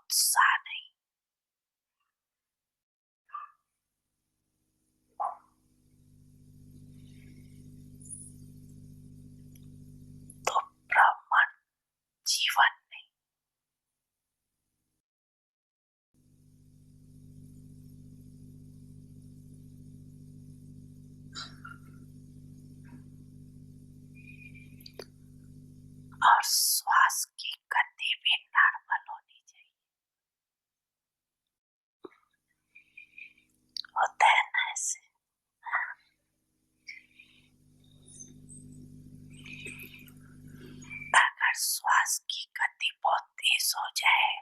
उत्साह नहीं। तो ब्राह्मण जीवन नहीं। और श्वास की गति भी नॉर्मल होनी चाहिए। होता है ना ऐसे। अगर श्वास की गति बहुत तेज हो जाए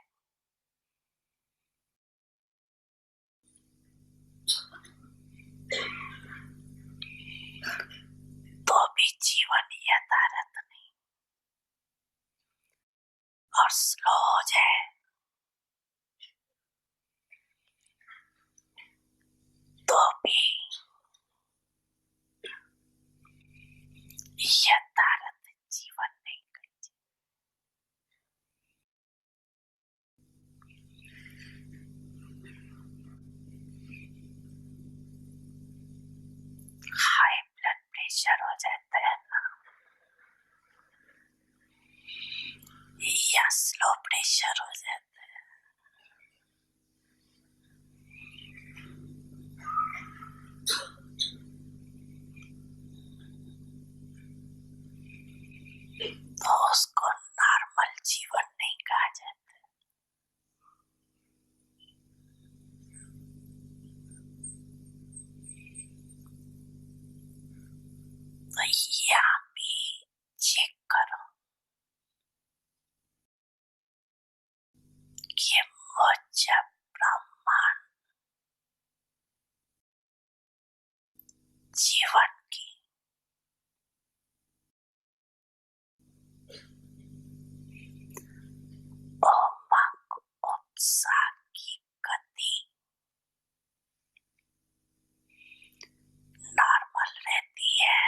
तो भी जीवन यथार्थ नहीं, और स्लो हो जाए तो भी यथार्थ जीवन नहीं करती। हाई ब्लड प्रेशर हो जाता है ना, या स्लो प्रेशर हो जाता है, तो उसको नॉर्मल जीवन नहीं कहा जाता। तो यहाँ भी चेक करो कि मुझे ब्राह्मण जीवन की उमंग उत्साह की गति नॉर्मल रहती है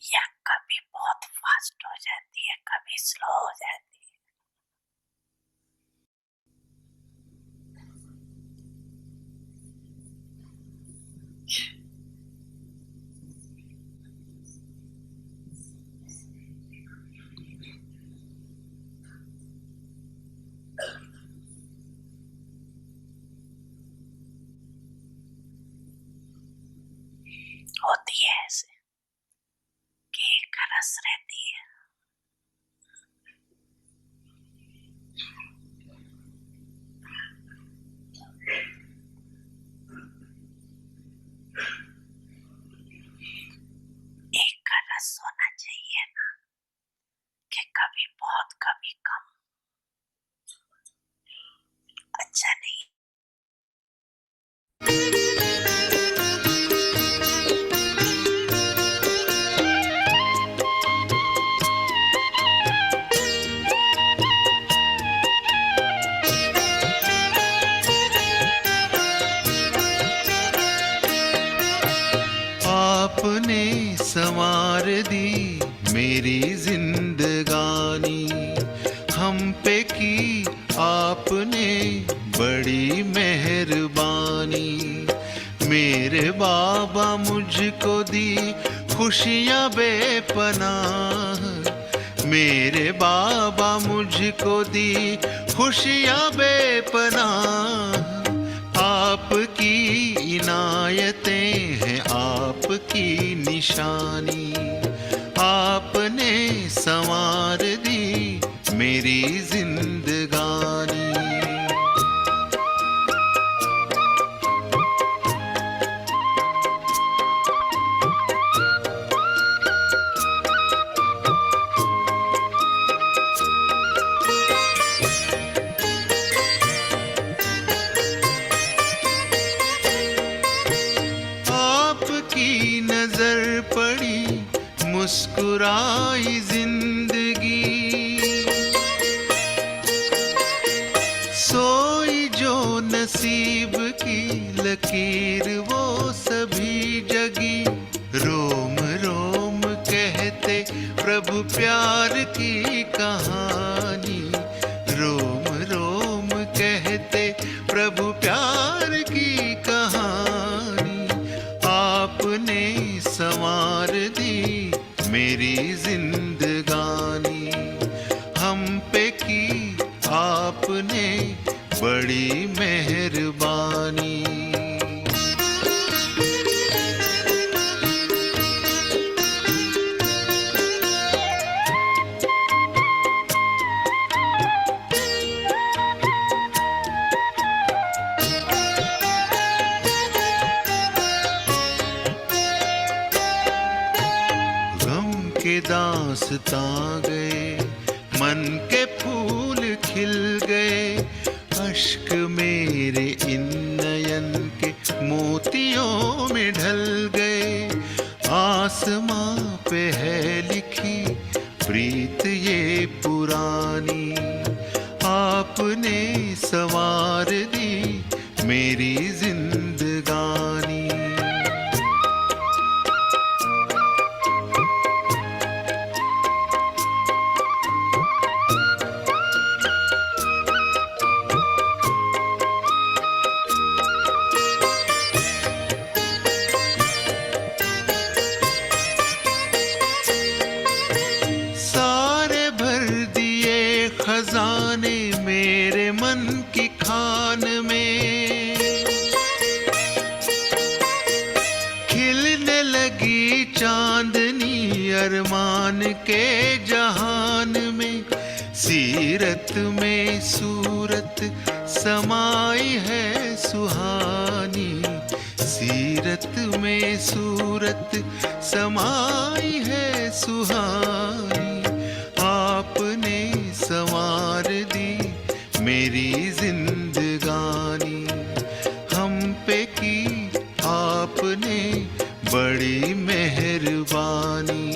या कभी बहुत फास्ट हो जाती है, कभी स्लो हो जाती है। होती है ऐसे कि एक रस रहती है, एक रस होना चाहिए ना, कि कभी बहुत कभी कम। अच्छा नहीं। आपने संवार दी मेरी जिंदगानी, हम पे की आपने बड़ी मेहरबानी। मेरे बाबा मुझको दी खुशियाँ बेपनाह, मेरे बाबा मुझको दी खुशियाँ बेपनाह। आपकी इनायतें हैं आपकी निशानी, आपने संवार दी मेरी जिंदगानी। आपकी नजर पड़ी मुस्कुराई जिंदगी, सोई जो नसीब की लकीर वो सभी जगी। रोम रोम कहते प्रभु प्रभु प्यार की कहानी, रोम रोम कहते प्रभु प्यार की कहानी। आपने संवार दी मेरी जिंदगानी, हम पे की आपने बड़ी मेहरबानी। गम के दास्तां गए, मन के फूल खिल गए, अश्क मेरे इन नयन के मोतियों में ढल गए। आसमां पे है लिखी प्रीत ये पुरानी, आपने संवार दी मेरी जिंदगानी। सारे भर दिए खजाने मेरे मन की खान में, खिलने लगी चांदनी अरमान के जहान में। सीरत में सूरत समाई है सुहानी, सीरत में सूरत समाई है सुहानी। आपने संवार दी मेरी जिंदगानी, हम पे की आपने बड़ी मेहरबानी।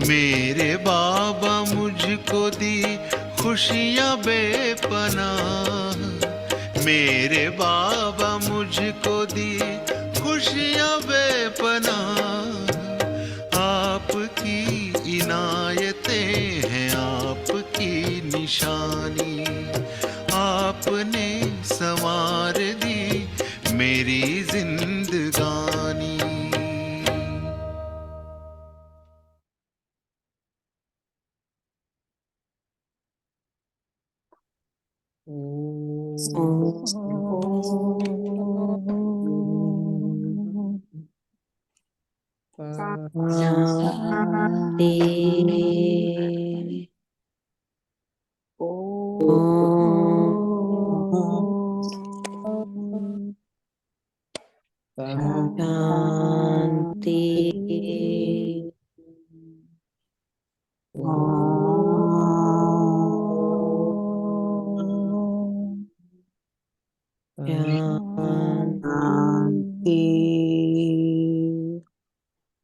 मेरे बाबा मुझको दी खुशियाँ बेपनाह, मेरे बाबा मुझको दी खुशियाँ बेपनाह। आपकी इनायतें हैं आपकी निशानी, आपने संवार दी मेरी जिंदगानी। शांति।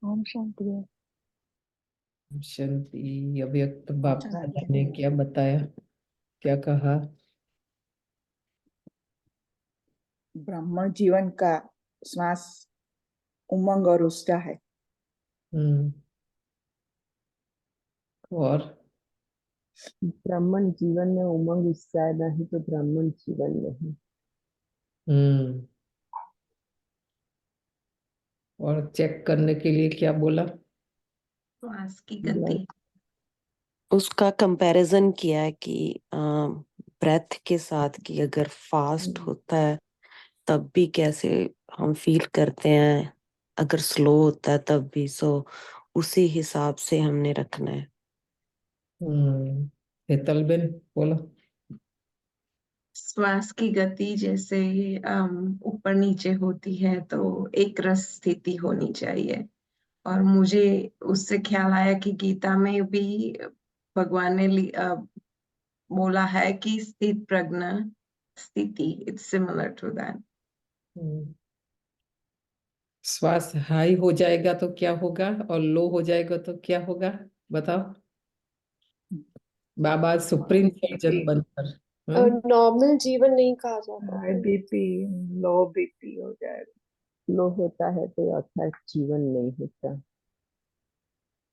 ओम शांति। शांति। अव्यक्त बाप दादा ने क्या बताया, क्या कहा? ब्रह्म जीवन का श्वास उमंग और उत्साह है। और ब्राह्मण जीवन में उमंग उत्साह नहीं तो ब्राह्मण जीवन नहीं। और चेक करने के लिए क्या बोला? श्वास की गति। उसका कंपैरिजन किया है कि ब्रेथ के साथ, कि अगर फास्ट होता है तब भी कैसे हम फील करते हैं, अगर स्लो होता है तब भी। सो उसी हिसाब से हमने रखना है। हेतल बेन बोलो। श्वास की गति जैसे ऊपर नीचे होती है तो एक रस स्थिति होनी चाहिए। और मुझे उससे ख्याल आया कि गीता में भी भगवान ने बोला है कि स्थित प्रज्ञ स्थिति, इट्स सिमिलर टू दैट। श्वास हाई हो जाएगा तो क्या होगा और लो हो जाएगा तो क्या होगा, बताओ। बाबा सुप्रीम सर्जन बनकर नॉर्मल जीवन नहीं कहा जाता। हाई बीपी, लो बीपी हो जाएगा। लो होता है तो अच्छा जीवन नहीं होता।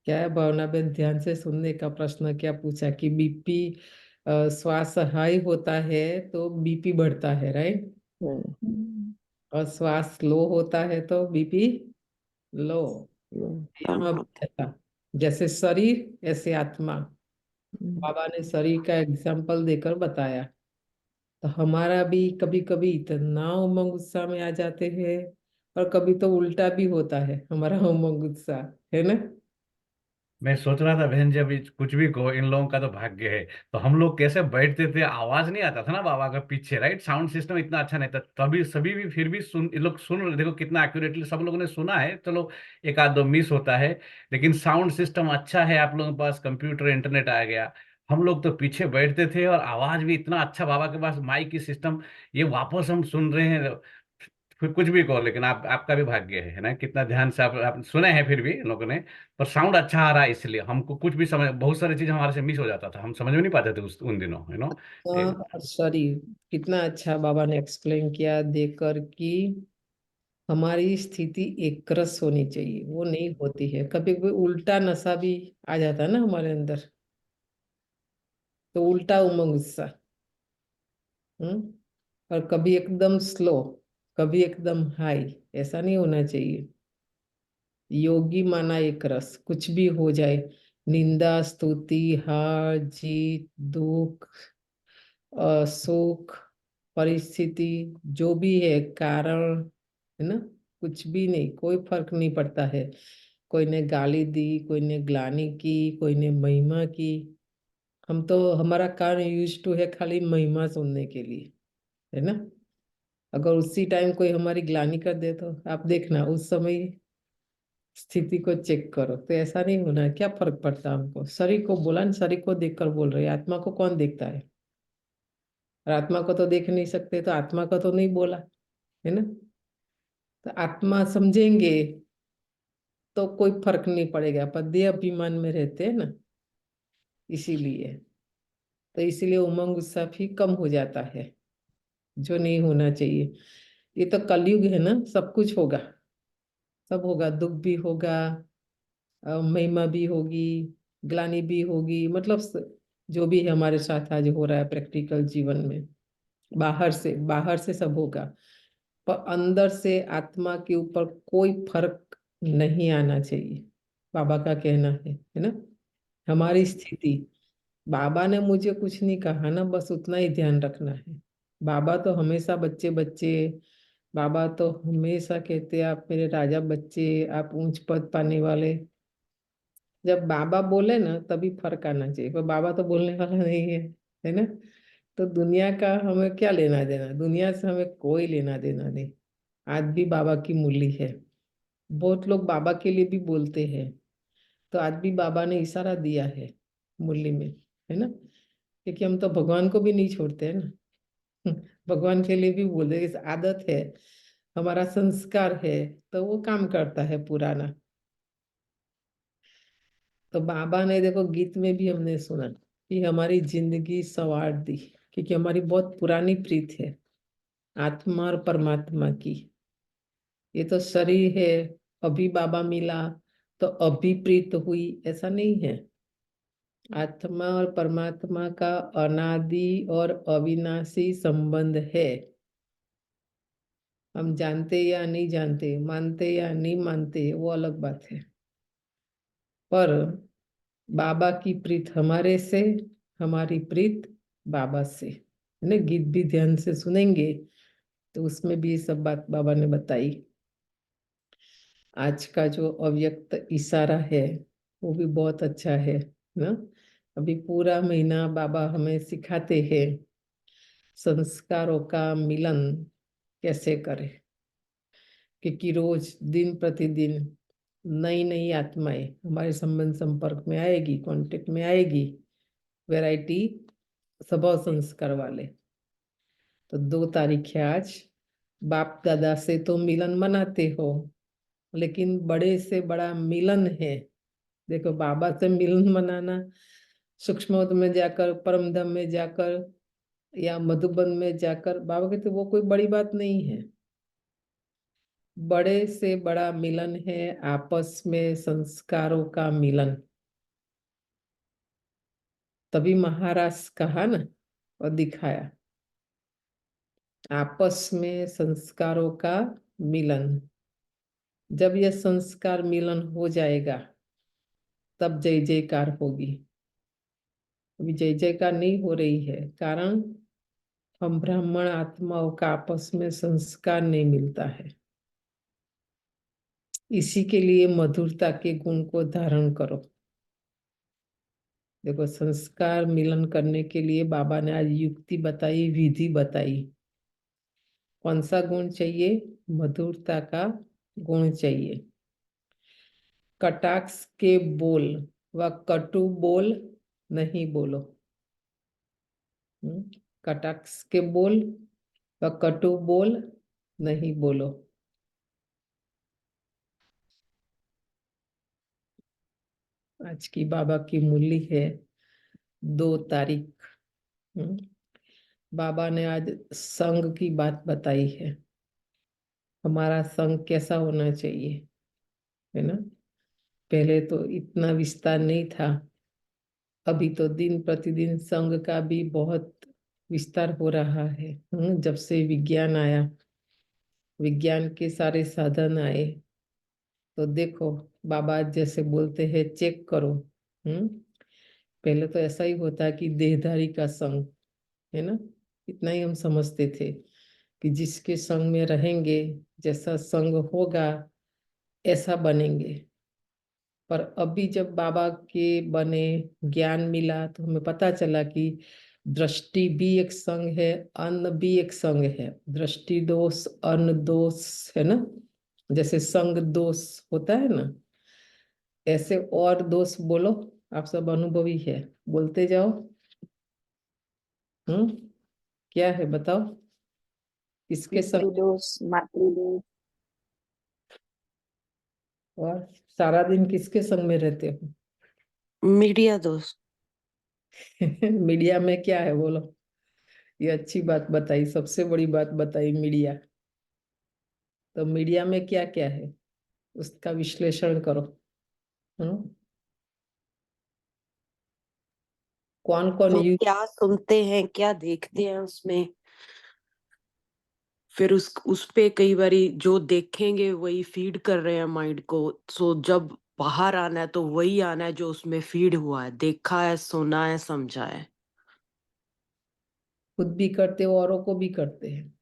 क्या है भावना बहन, ध्यान से सुनने का। प्रश्न क्या पूछा कि बीपी, श्वास हाई होता है तो बीपी बढ़ता है, राइट? और श्वास लो होता है तो बीपी लो। कम यहाँ होता भी था, जैसे शरीर ऐसे आत्मा। है। बाबा ने शरीर का एग्जाम्पल देकर बताया। तो हमारा भी कभी कभी इतना उमंग उत्साह में आ जाते हैं, और कभी तो उल्टा भी होता है हमारा उमंग उत्साह, है ना? मैं सोच रहा था बहन, जब कुछ भी कहो, इन लोगों का तो भाग्य है। तो हम लोग कैसे बैठते थे, आवाज नहीं आता था ना बाबा का पीछे, राइट? साउंड सिस्टम इतना अच्छा नहीं था तभी, सभी भी फिर भी सुन, ये लोग सुन रहे, देखो कितना एक्यूरेटली सब लोगों ने सुना है। चलो एक आध दो मिस होता है, लेकिन साउंड सिस्टम अच्छा है, आप लोगों के पास कंप्यूटर इंटरनेट आ गया। हम लोग तो पीछे बैठते थे और आवाज भी इतना अच्छा, बाबा के पास माइक की सिस्टम, ये वापस हम सुन रहे हैं। फिर कुछ भी कहो, लेकिन आपका भी भाग्य है ना, कितना ध्यान से आप सुने हैं फिर भी इन लोगों ने। पर साउंड अच्छा आ रहा है, इसलिए हमको कुछ भी समझ, बहुत सारी चीज हमारे से मिस हो जाता था, हम समझ में नहीं पाते थे उन दिनों, और शरीर कितना अच्छा बाबा ने एक्सप्लेन किया देकर कि हमारी स्थिति एक रस होनी चाहिए, वो नहीं होती है। कभी कभी उल्टा नशा भी आ जाता है ना हमारे अंदर, तो उल्टा उमंग उत्साह। हम्म। और कभी एकदम स्लो, कभी एकदम हाई, ऐसा नहीं होना चाहिए। योगी माना एक रस, कुछ भी हो जाए, निंदा स्तुति हार जीत दुख, सुख, परिस्थिति, जो भी है कारण, है ना, कुछ भी नहीं, कोई फर्क नहीं पड़ता है। कोई ने गाली दी, कोई ने ग्लानि की, कोई ने महिमा की, हम तो, हमारा कान यूज टू है खाली महिमा सुनने के लिए, है ना? अगर उसी टाइम कोई हमारी ग्लानि कर दे तो आप देखना, उस समय स्थिति को चेक करो। तो ऐसा नहीं होना है, क्या फर्क पड़ता हमको? शरीर को बोला ना, शरीर को देखकर बोल रहे हैं, आत्मा को कौन देखता है? और आत्मा को तो देख नहीं सकते, तो आत्मा को तो नहीं बोला, है ना? तो आत्मा समझेंगे तो कोई फर्क नहीं पड़ेगा, पर देह अभिमान में रहते हैं ना, इसीलिए। तो इसीलिए उमंग उत्साह भी कम हो जाता है, जो नहीं होना चाहिए। ये तो कलयुग है ना, सब कुछ होगा, सब होगा, दुख भी होगा, महिमा भी होगी, ग्लानि भी होगी, मतलब जो भी है हमारे साथ आज हो रहा है प्रैक्टिकल जीवन में, बाहर से सब होगा, पर अंदर से आत्मा के ऊपर कोई फर्क नहीं आना चाहिए, बाबा का कहना है ना? हमारी स्थिति, बाबा ने मुझे कुछ नहीं कहा ना, बस उतना ही ध्यान रखना है। बाबा तो हमेशा बच्चे बच्चे, बाबा तो हमेशा कहते हैं आप मेरे राजा बच्चे, आप ऊंच पद पाने वाले। जब बाबा बोले ना तभी फर्क आना चाहिए, पर बाबा तो बोलने वाला नहीं है ना? तो दुनिया का हमें क्या लेना देना, दुनिया से हमें कोई लेना देना नहीं। आज भी बाबा की मूल्य है। बहुत लोग बाबा के लिए भी बोलते हैं, तो आज भी बाबा ने इशारा दिया है मूल्य में, है ना? क्योंकि हम तो भगवान को भी नहीं छोड़ते हैं ना। भगवान के लिए भी बोलते हैं, इस आदत है, हमारा संस्कार है, तो वो काम करता है पुराना। तो बाबा ने देखो, गीत में भी हमने सुना कि हमारी जिंदगी संवार दी, क्योंकि हमारी बहुत पुरानी प्रीत है आत्मा और परमात्मा की। ये तो शरीर है, अभी बाबा मिला तो अभी प्रीत हुई, ऐसा नहीं है। आत्मा और परमात्मा का अनादि और अविनाशी संबंध है। हम जानते या नहीं जानते, मानते या नहीं मानते, वो अलग बात है। पर बाबा की प्रीत हमारे से, हमारी प्रीत बाबा से, है ना? गीत भी ध्यान से सुनेंगे तो उसमें भी ये सब बात बाबा ने बताई। आज का जो अव्यक्त इशारा है वो भी बहुत अच्छा है ना? अभी पूरा महीना बाबा हमें सिखाते हैं संस्कारों का मिलन कैसे करें, क्योंकि रोज दिन प्रतिदिन नई नई आत्माएं हमारे संबंध संपर्क में आएगी, कांटेक्ट में आएगी, वैरायटी, स्वभाव संस्कार वाले। तो 2 तारीख है आज। बाप दादा से तो मिलन मनाते हो, लेकिन बड़े से बड़ा मिलन है। देखो, बाबा से मिलन मनाना, सूक्ष्म में जाकर, परम धाम में जाकर, या मधुबन में जाकर, बाबा कहते वो कोई बड़ी बात नहीं है। बड़े से बड़ा मिलन है आपस में संस्कारों का मिलन। तभी महाराज कहा ना और दिखाया, आपस में संस्कारों का मिलन। जब यह संस्कार मिलन हो जाएगा तब जय जयकार होगी। अभी जय जयकार नहीं हो रही है, कारण हम ब्राह्मण आत्माओं का आपस में संस्कार नहीं मिलता है। इसी के लिए मधुरता के गुण को धारण करो। देखो, संस्कार मिलन करने के लिए बाबा ने आज युक्ति बताई, विधि बताई। कौन सा गुण चाहिए? मधुरता का गुण चाहिए। कटाक्ष के बोल व कटु बोल नहीं बोलो। कटाक्ष के बोल व कटु बोल नहीं बोलो। आज की बाबा की मूल्य है 2 तारीख। बाबा ने आज संघ की बात बताई है। हमारा संघ कैसा होना चाहिए, है ना। पहले तो इतना विस्तार नहीं था, अभी तो दिन प्रतिदिन संघ का भी बहुत विस्तार हो रहा है। जब से विज्ञान आया, विज्ञान के सारे साधन आए, तो देखो बाबा जैसे बोलते हैं चेक करो। पहले तो ऐसा ही होता कि देहधारी का संग, है ना, इतना ही हम समझते थे कि जिसके संग में रहेंगे, जैसा संग होगा ऐसा बनेंगे। पर अभी जब बाबा के बने, ज्ञान मिला, तो हमें पता चला कि दृष्टि भी एक संग है, अन्न भी एक संग है। दृष्टि दोष, अन्न दोष, है ना। जैसे संग दोष होता है ना, ऐसे और दोष बोलो। आप सब अनुभवी है, बोलते जाओ। क्या है बताओ, किसके संग? पितृदोष, मातृदोष, और सारा दिन किसके संग में रहते हो? मीडिया दोस्त। मीडिया में क्या है बोलो? ये अच्छी बात बताई, सबसे बड़ी बात बताई मीडिया। तो मीडिया में क्या क्या है उसका विश्लेषण करो। कौन कौन हम यूज? क्या सुनते हैं, क्या देखते हैं उसमें, फिर उस पे कई बारी जो देखेंगे वही फीड कर रहे हैं माइंड को। सो जब बाहर आना है तो वही आना है जो उसमें फीड हुआ है, देखा है, सुना है, समझा है। खुद भी करते हो, औरों को भी करते हैं।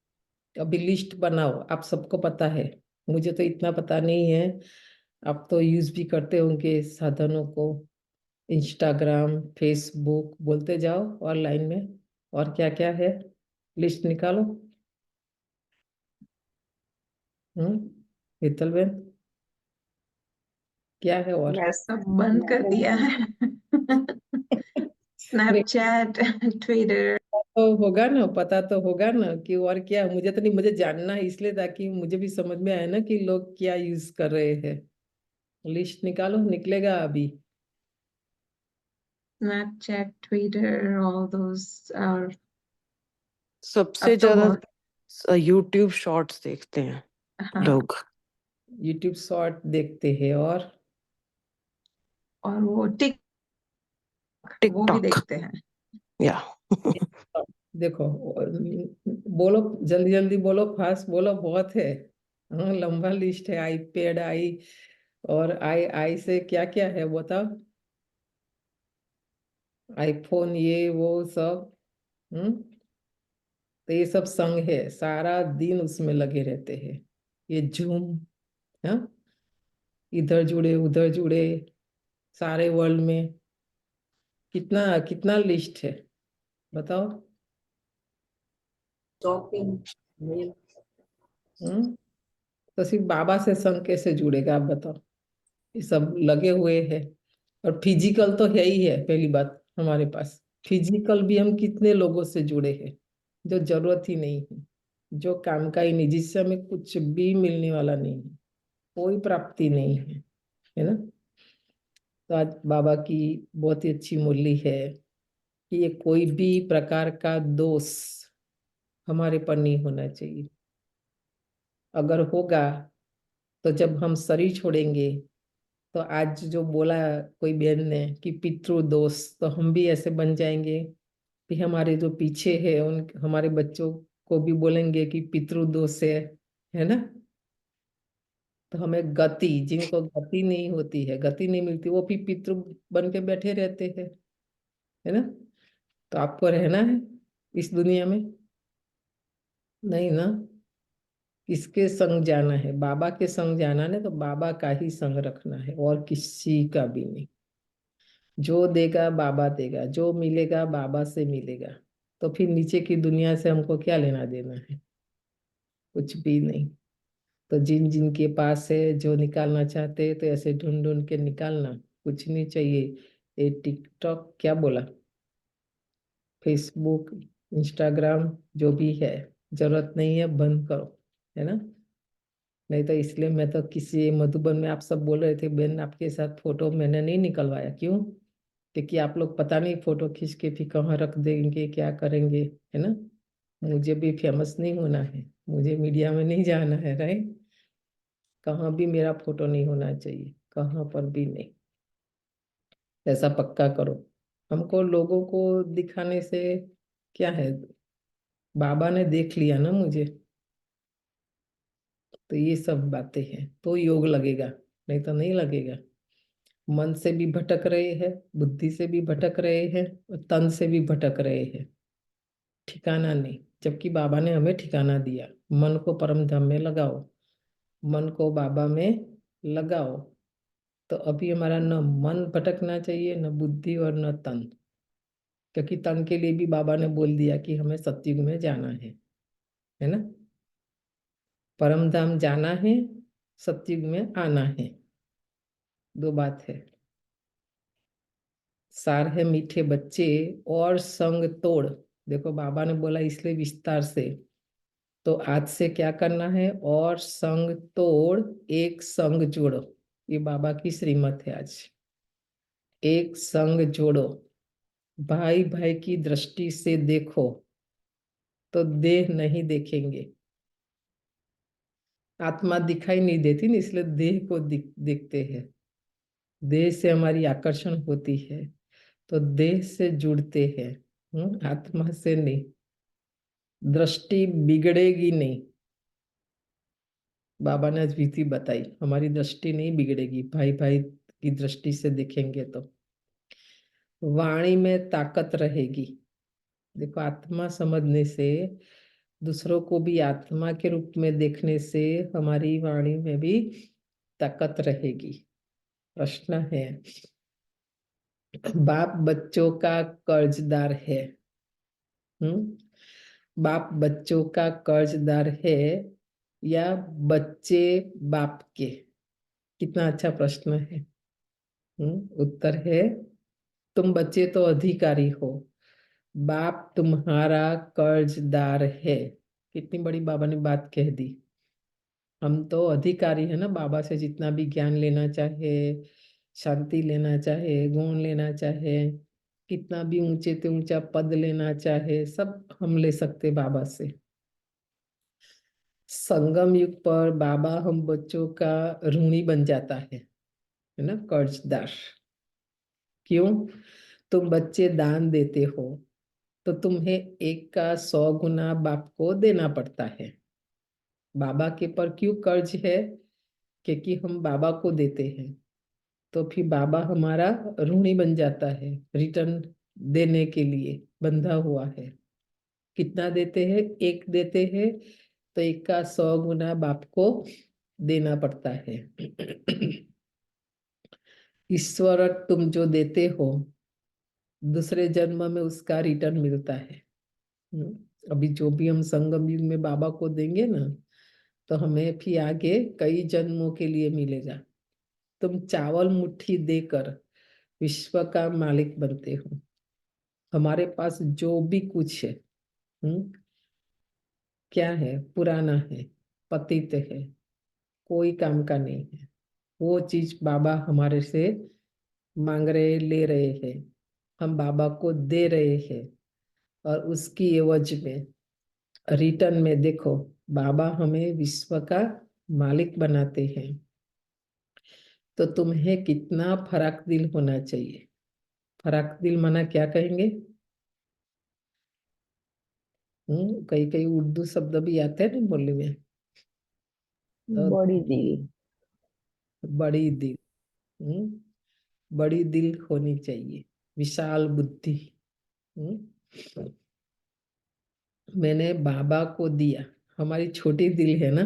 अभी लिस्ट बनाओ, आप सबको पता है, मुझे तो इतना पता नहीं है। आप तो यूज भी करते होंगे साधनों को, इंस्टाग्राम, फेसबुक, बोलते जाओ ऑनलाइन में। और क्या क्या है, लिस्ट निकालो। शीतल बेन, क्या है और? सब बंद कर दिया है। नहीं, स्नैपचैट, ट्विटर। तो होगा ना, पता तो होगा ना कि और क्या। मुझे तो नहीं, मुझे जानना है इसलिए, ताकि मुझे भी समझ में आए ना कि लोग क्या यूज कर रहे हैं। लिस्ट निकालो, निकलेगा अभी। Snapchat, Twitter, all those. और सबसे अब तो ज्यादा बहुत, यूट्यूब शॉर्ट्स देखते हैं हाँ, लोग। यूट्यूब शॉर्ट देखते हैं, और वो वो भी टिकटॉक। देखते हैं। या देखो, बोलो जल्दी जल्दी बोलो, फास्ट बोलो, बहुत है। हाँ, लंबा लिस्ट है। आईपैड, आई और आई आई से क्या क्या है बताओ। आईफोन, ये वो सब। हम्म तो ये सब संग है, सारा दिन उसमें लगे रहते हैं। ये जूम, हाँ, इधर जुड़े उधर जुड़े, सारे वर्ल्ड में कितना कितना लिस्ट है बताओ। शॉपिंग। हम्म तो सिर्फ बाबा से संग कैसे जुड़ेगा आप बताओ? ये सब लगे हुए हैं। और फिजिकल तो है ही है, पहली बात हमारे पास। फिजिकल भी हम कितने लोगों से जुड़े हैं जो जरूरत ही नहीं है, जो काम का ही नहीं, जिससे हमें कुछ भी मिलने वाला नहीं है, कोई प्राप्ति नहीं है ना। तो आज बाबा की बहुत ही अच्छी मूल्य है कि ये कोई भी प्रकार का दोष हमारे पर नहीं होना चाहिए। अगर होगा तो जब हम शरीर छोड़ेंगे, तो आज जो बोला कोई बहन ने कि पितृदोष, तो हम भी ऐसे बन जाएंगे कि हमारे जो पीछे है उन हमारे बच्चों को भी बोलेंगे कि पितृदोष है ना। तो हमें गति, जिनको गति नहीं होती है, गति नहीं मिलती, वो भी पितृ बन के बैठे रहते हैं, है ना। तो आपको रहना है इस दुनिया में? नहीं ना। किसके संग जाना है? बाबा के संग जाना है, तो बाबा का ही संग रखना है और किसी का भी नहीं। जो देगा बाबा देगा, जो मिलेगा बाबा से मिलेगा। तो फिर नीचे की दुनिया से हमको क्या लेना देना है? कुछ भी नहीं। तो जिन जिन के पास है, जो निकालना चाहते हैं, तो ऐसे ढूंढ ढूंढ के निकालना, कुछ नहीं चाहिए। ये टिकटॉक क्या बोला, फेसबुक, इंस्टाग्राम जो भी है, जरूरत नहीं है, बंद करो, है ना। नहीं तो इसलिए मैं तो किसी मधुबन में आप सब बोल रहे थे बहन आपके साथ फोटो मैंने नहीं निकलवाया। क्यों? क्योंकि आप लोग पता नहीं फोटो खींच के फिर कहाँ रख देंगे, क्या करेंगे, है ना। मुझे भी फेमस नहीं होना है, मुझे मीडिया में नहीं जाना है, राइट। कहाँ भी मेरा फोटो नहीं होना चाहिए, कहाँ पर भी नहीं। ऐसा पक्का करो। हमको लोगों को दिखाने से क्या है? बाबा ने देख लिया ना मुझे। तो ये सब बातें हैं तो योग लगेगा, नहीं तो नहीं लगेगा। मन से भी भटक रहे हैं, बुद्धि से भी भटक रहे हैं, और तन से भी भटक रहे हैं। ठिकाना नहीं, जबकि बाबा ने हमें ठिकाना दिया। मन को परम धाम में लगाओ, मन को बाबा में लगाओ। तो अभी हमारा न मन भटकना चाहिए, न बुद्धि और न तन। क्योंकि तन के लिए भी बाबा ने बोल दिया कि हमें सतयुग में जाना है ना। परम धाम जाना है, सतयुग में आना है, दो बात है। सार है मीठे बच्चे और संग तोड़। देखो बाबा ने बोला इसलिए विस्तार से। तो आज से क्या करना है? और संग तोड़, एक संग जोड़ो। ये बाबा की श्रीमत है आज। एक संग जोड़ो, भाई भाई की दृष्टि से देखो, तो देह नहीं देखेंगे। आत्मा दिखाई नहीं देती ना, इसलिए देह को देखते हैं। देह से हमारी आकर्षण होती है, तो देह से जुड़ते हैं, आत्मा से नहीं। दृष्टि बिगड़ेगी नहीं। बाबा ने आज विधि बताई, हमारी दृष्टि नहीं बिगड़ेगी, भाई भाई की दृष्टि से देखेंगे तो। वाणी में ताकत रहेगी। देखो आत्मा समझने से, दूसरों को भी आत्मा के रूप में देखने से हमारी वाणी में भी ताकत रहेगी। प्रश्न है, बाप बच्चों का कर्जदार है। बाप बच्चों का कर्जदार है या बच्चे बाप के? कितना अच्छा प्रश्न है। उत्तर है, तुम बच्चे तो अधिकारी हो, बाप तुम्हारा कर्जदार है। कितनी बड़ी बाबा ने बात कह दी। हम तो अधिकारी है ना, बाबा से जितना भी ज्ञान लेना चाहे, शांति लेना चाहे, गुण लेना चाहे, कितना भी ऊंचे से ऊंचा पद लेना चाहे, सब हम ले सकते बाबा से। संगम युग पर बाबा हम बच्चों का ऋणी बन जाता है ना, कर्जदार। क्यों? तुम बच्चे दान देते हो, तो तुम्हें एक का 100 गुना बाप को देना पड़ता है। बाबा के पर क्यों कर्ज है? क्योंकि हम बाबा को देते हैं, तो फिर बाबा हमारा ऋणी बन जाता है, रिटर्न देने के लिए बंधा हुआ है। कितना देते हैं? एक देते हैं, तो एक का 100 गुना बाप को देना पड़ता है। ईश्वर तुम जो देते हो, दूसरे जन्म में उसका रिटर्न मिलता है। अभी जो भी हम संगम युग में बाबा को देंगे ना, तो हमें फिर आगे कई जन्मों के लिए मिलेगा। तुम चावल मुट्ठी देकर विश्व का मालिक बनते हो। हमारे पास जो भी कुछ है, क्या है? पुराना है, पतित है, कोई काम का नहीं है। वो चीज बाबा हमारे से मांग रहे, ले रहे हैं, हम बाबा को दे रहे हैं। और उसकी एवज में, रिटर्न में देखो, बाबा हमें विश्व का मालिक बनाते हैं, तो तुम्हें कितना फराक दिल होना चाहिए। फराक दिल माना क्या कहेंगे? कई कई उर्दू शब्द भी आते हैं ना बोलने में। तो बड़ी दिल। बड़ी दिल, बड़ी दिल होनी चाहिए, विशाल बुद्धि। हम्म, मैंने बाबा को दिया, हमारी छोटी दिल है ना,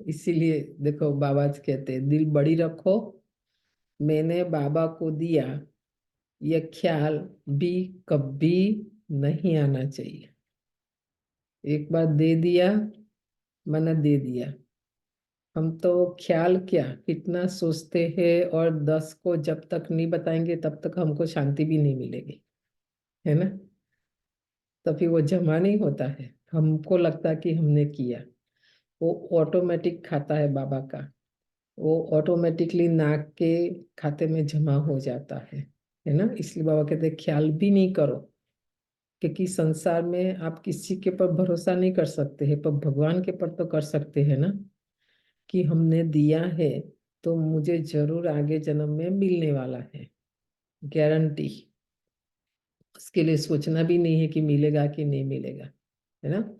इसीलिए देखो बाबा जी कहते हैं दिल बड़ी रखो। मैंने बाबा को दिया, यह ख्याल भी कभी नहीं आना चाहिए। एक बार दे दिया माना दे दिया। हम तो ख्याल क्या कितना सोचते हैं, और 10 को जब तक नहीं बताएंगे तब तक हमको शांति भी नहीं मिलेगी, है ना। तभी वो जमा नहीं होता है, हमको लगता है कि हमने किया। वो ऑटोमेटिक खाता है बाबा का, वो ऑटोमेटिकली नाक के खाते में जमा हो जाता है ना। इसलिए बाबा कहते हैं ख्याल भी नहीं करो, क्योंकि संसार में आप किसी के पर भरोसा नहीं कर सकते हैं, पर भगवान के पर तो कर सकते हैं ना, कि हमने दिया है तो मुझे जरूर आगे जन्म में मिलने वाला है, गारंटी। उसके लिए सोचना भी नहीं है कि मिलेगा कि नहीं मिलेगा, है ना।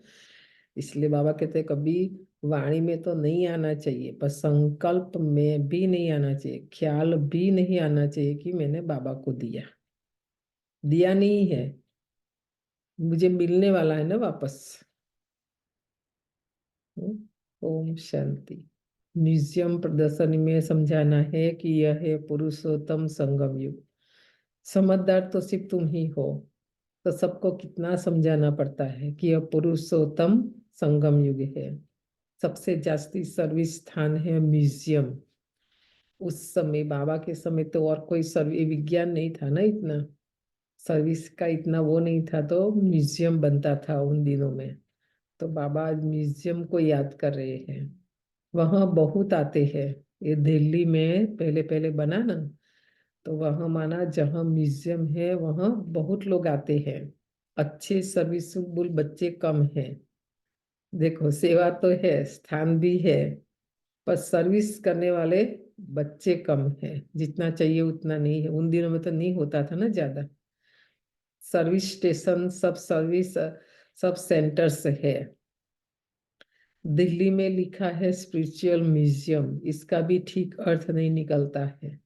इसलिए बाबा कहते हैं कभी वाणी में तो नहीं आना चाहिए, पर संकल्प में भी नहीं आना चाहिए, ख्याल भी नहीं आना चाहिए कि मैंने बाबा को दिया। दिया नहीं है, मुझे मिलने वाला है ना वापस। ओम शांति। म्यूजियम प्रदर्शनी में समझाना है कि यह है पुरुषोत्तम संगम युग। समझदार तो सिर्फ तुम ही हो, तो सबको कितना समझाना पड़ता है कि यह पुरुषोत्तम संगम युग है। सबसे जास्ती सर्विस स्थान है म्यूजियम। उस समय बाबा के समय तो और कोई सर्वी विज्ञान नहीं था ना, इतना सर्विस का इतना वो नहीं था, तो म्यूजियम बनता था उन दिनों में। तो बाबा आज म्यूजियम को याद कर रहे हैं, वहाँ बहुत आते हैं। ये दिल्ली में पहले पहले बना ना, तो वहाँ माना जहाँ म्यूजियम है वहाँ बहुत लोग आते हैं। अच्छे सर्विसबुल बच्चे कम हैं। देखो सेवा तो है, स्थान भी है, पर सर्विस करने वाले बच्चे कम है, जितना चाहिए उतना नहीं है। उन दिनों में तो नहीं होता था ना ज्यादा। सर्विस स्टेशन सब सर्विस सब सेंटर्स है। दिल्ली में लिखा है स्पिरिचुअल म्यूजियम, इसका भी ठीक अर्थ नहीं निकलता है।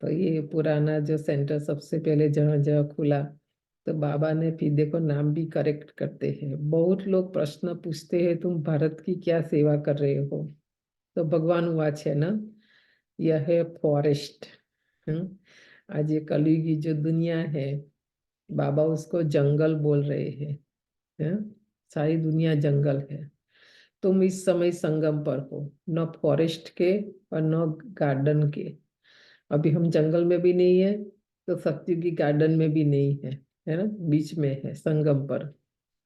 तो ये पुराना जो सेंटर सबसे पहले जहाँ जहाँ खुला, तो बाबा ने फिर देखो नाम भी करेक्ट करते हैं। बहुत लोग प्रश्न पूछते हैं तुम भारत की क्या सेवा कर रहे हो, तो भगवान वाच है ना, यह है फॉरेस्ट। आज ये कलयुगी जो दुनिया है, बाबा उसको जंगल बोल रहे हैं। सारी दुनिया जंगल है। तुम इस समय संगम पर हो, न फॉरेस्ट के और न गार्डन के। अभी हम जंगल में भी नहीं है, तो सत्युगी गार्डन में भी नहीं है ना, बीच में है संगम पर।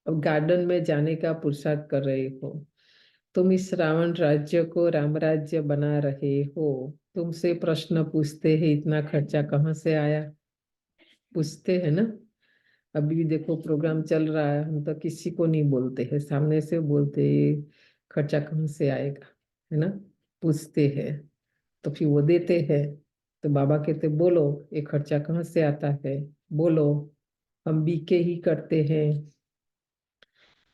अब गार्डन में जाने का पुरुषार्थ कर रहे हो। तुम इस रावण राज्य को राम राज्य बना रहे हो। तुमसे प्रश्न पूछते हैं इतना खर्चा कहाँ से आया, पूछते हैं ना। अभी भी देखो प्रोग्राम चल रहा है, हम तो किसी को नहीं बोलते हैं, सामने से बोलते हैं खर्चा कहाँ से आएगा, है ना, पूछते हैं। तो फिर वो देते हैं, तो बाबा कहते बोलो ये खर्चा कहाँ से आता है, बोलो। हम बीके ही करते हैं।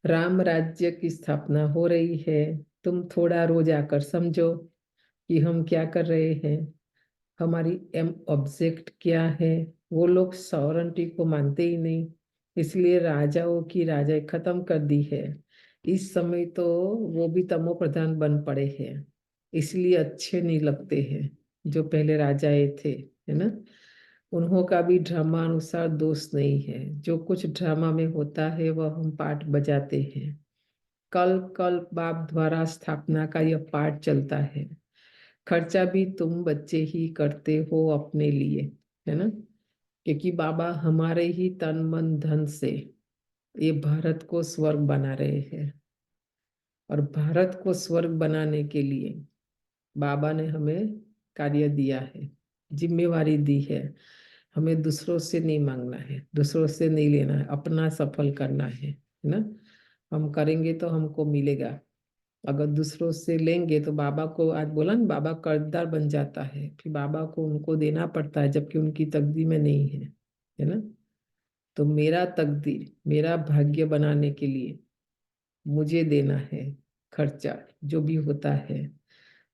राम राज्य की स्थापना हो रही है, तुम थोड़ा रोज आकर समझो कि हम क्या कर रहे हैं, हमारी एम ऑब्जेक्ट क्या है। वो लोग सॉवरेंटी को मानते ही नहीं, इसलिए राजाओं की राजाई खत्म कर दी है। इस समय तो वो भी तमो प्रधान बन पड़े हैं, इसलिए अच्छे नहीं लगते हैं जो पहले राजाए थे, है ना। उन्हों का भी ड्रामा अनुसार दोष नहीं है, जो कुछ ड्रामा में होता है वह हम पार्ट बजाते हैं। कल कल बाप द्वारा स्थापना का यह पार्ट चलता है। खर्चा भी तुम बच्चे ही करते हो अपने लिए, है ना, क्योंकि बाबा हमारे ही तन मन धन से ये भारत को स्वर्ग बना रहे हैं। और भारत को स्वर्ग बनाने के लिए बाबा ने हमें कार्य दिया है, जिम्मेवारी दी है। हमें दूसरों से नहीं मांगना है, दूसरों से नहीं लेना है, अपना सफल करना है ना। हम करेंगे तो हमको मिलेगा। अगर दूसरों से लेंगे तो बाबा को, आज बोला ना, बाबा कर्जदार बन जाता है, फिर बाबा को उनको देना पड़ता है जबकि उनकी तकदीर में नहीं है ना। तो मेरा तकदीर, मेरा भाग्य बनाने के लिए मुझे देना है खर्चा, जो भी होता है।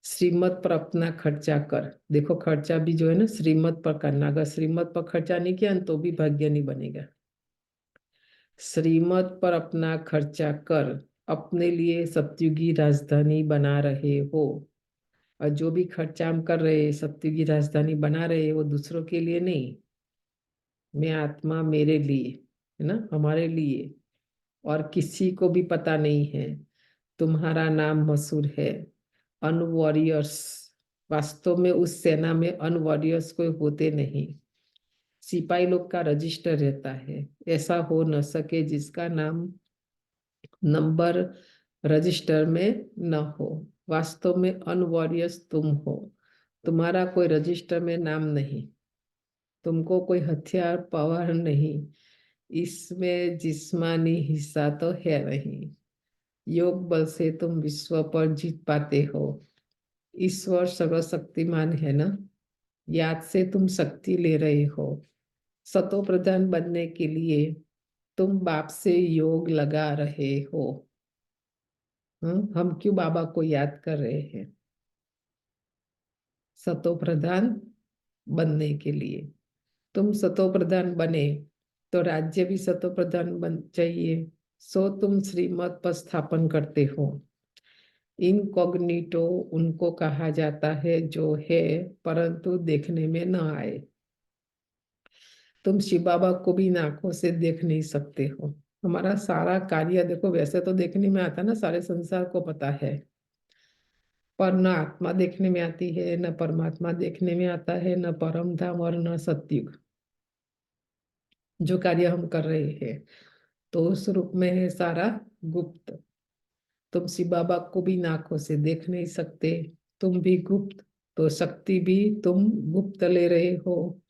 श्रीमत पर अपना खर्चा कर। देखो, खर्चा भी जो है ना श्रीमत पर करना। अगर श्रीमत पर खर्चा नहीं किया तो भी भाग्य नहीं बनेगा। श्रीमत पर अपना खर्चा कर, अपने लिए सत्युगी राजधानी बना रहे हो। और जो भी खर्चा हम कर रहे हैं, सत्युगी राजधानी बना रहे हैं, वो दूसरों के लिए नहीं। मैं आत्मा, मेरे लिए, है ना, हमारे लिए। और किसी को भी पता नहीं है। तुम्हारा नाम मशहूर है, अनवॉरियर्स। वास्तव में उस सेना में अनवॉरियर्स कोई होते नहीं। सिपाही लोग का रजिस्टर रहता है। ऐसा हो न सके जिसका नाम, नंबर रजिस्टर में न हो। वास्तव में अनवॉरियर्स तुम हो। तुम्हारा कोई रजिस्टर में नाम नहीं। तुमको कोई हथियार पावर नहीं। इसमें जिस्मानी हिस्सा तो है नहीं। योग बल से तुम विश्व पर जीत पाते हो। ईश्वर सर्वशक्तिमान है ना। याद से तुम शक्ति ले रहे हो। सतो प्रधान बनने के लिए तुम बाप से योग लगा रहे हो। हम क्यों बाबा को याद कर रहे हैं? सतो प्रधान बनने के लिए। तुम सतो प्रधान बने तो राज्य भी सतो प्रधान बन चाहिए। सो तुम श्रीमत पर स्थापन करते हो। इनकॉग्निटो उनको कहा जाता है जो है परंतु देखने में न आए। तुम शिव बाबा को भी आंखों से देख नहीं सकते हो। हमारा सारा कार्य देखो, वैसे तो देखने में आता है ना, सारे संसार को पता है, पर न आत्मा देखने में आती है, न परमात्मा देखने में आता है, न परम धाम और न सतयुग। जो कार्य हम कर रहे हैं तो उस रूप में है सारा गुप्त। तुम शिव बाबा को भी आंखों से देख नहीं सकते। तुम भी गुप्त, तो शक्ति भी तुम गुप्त ले रहे हो।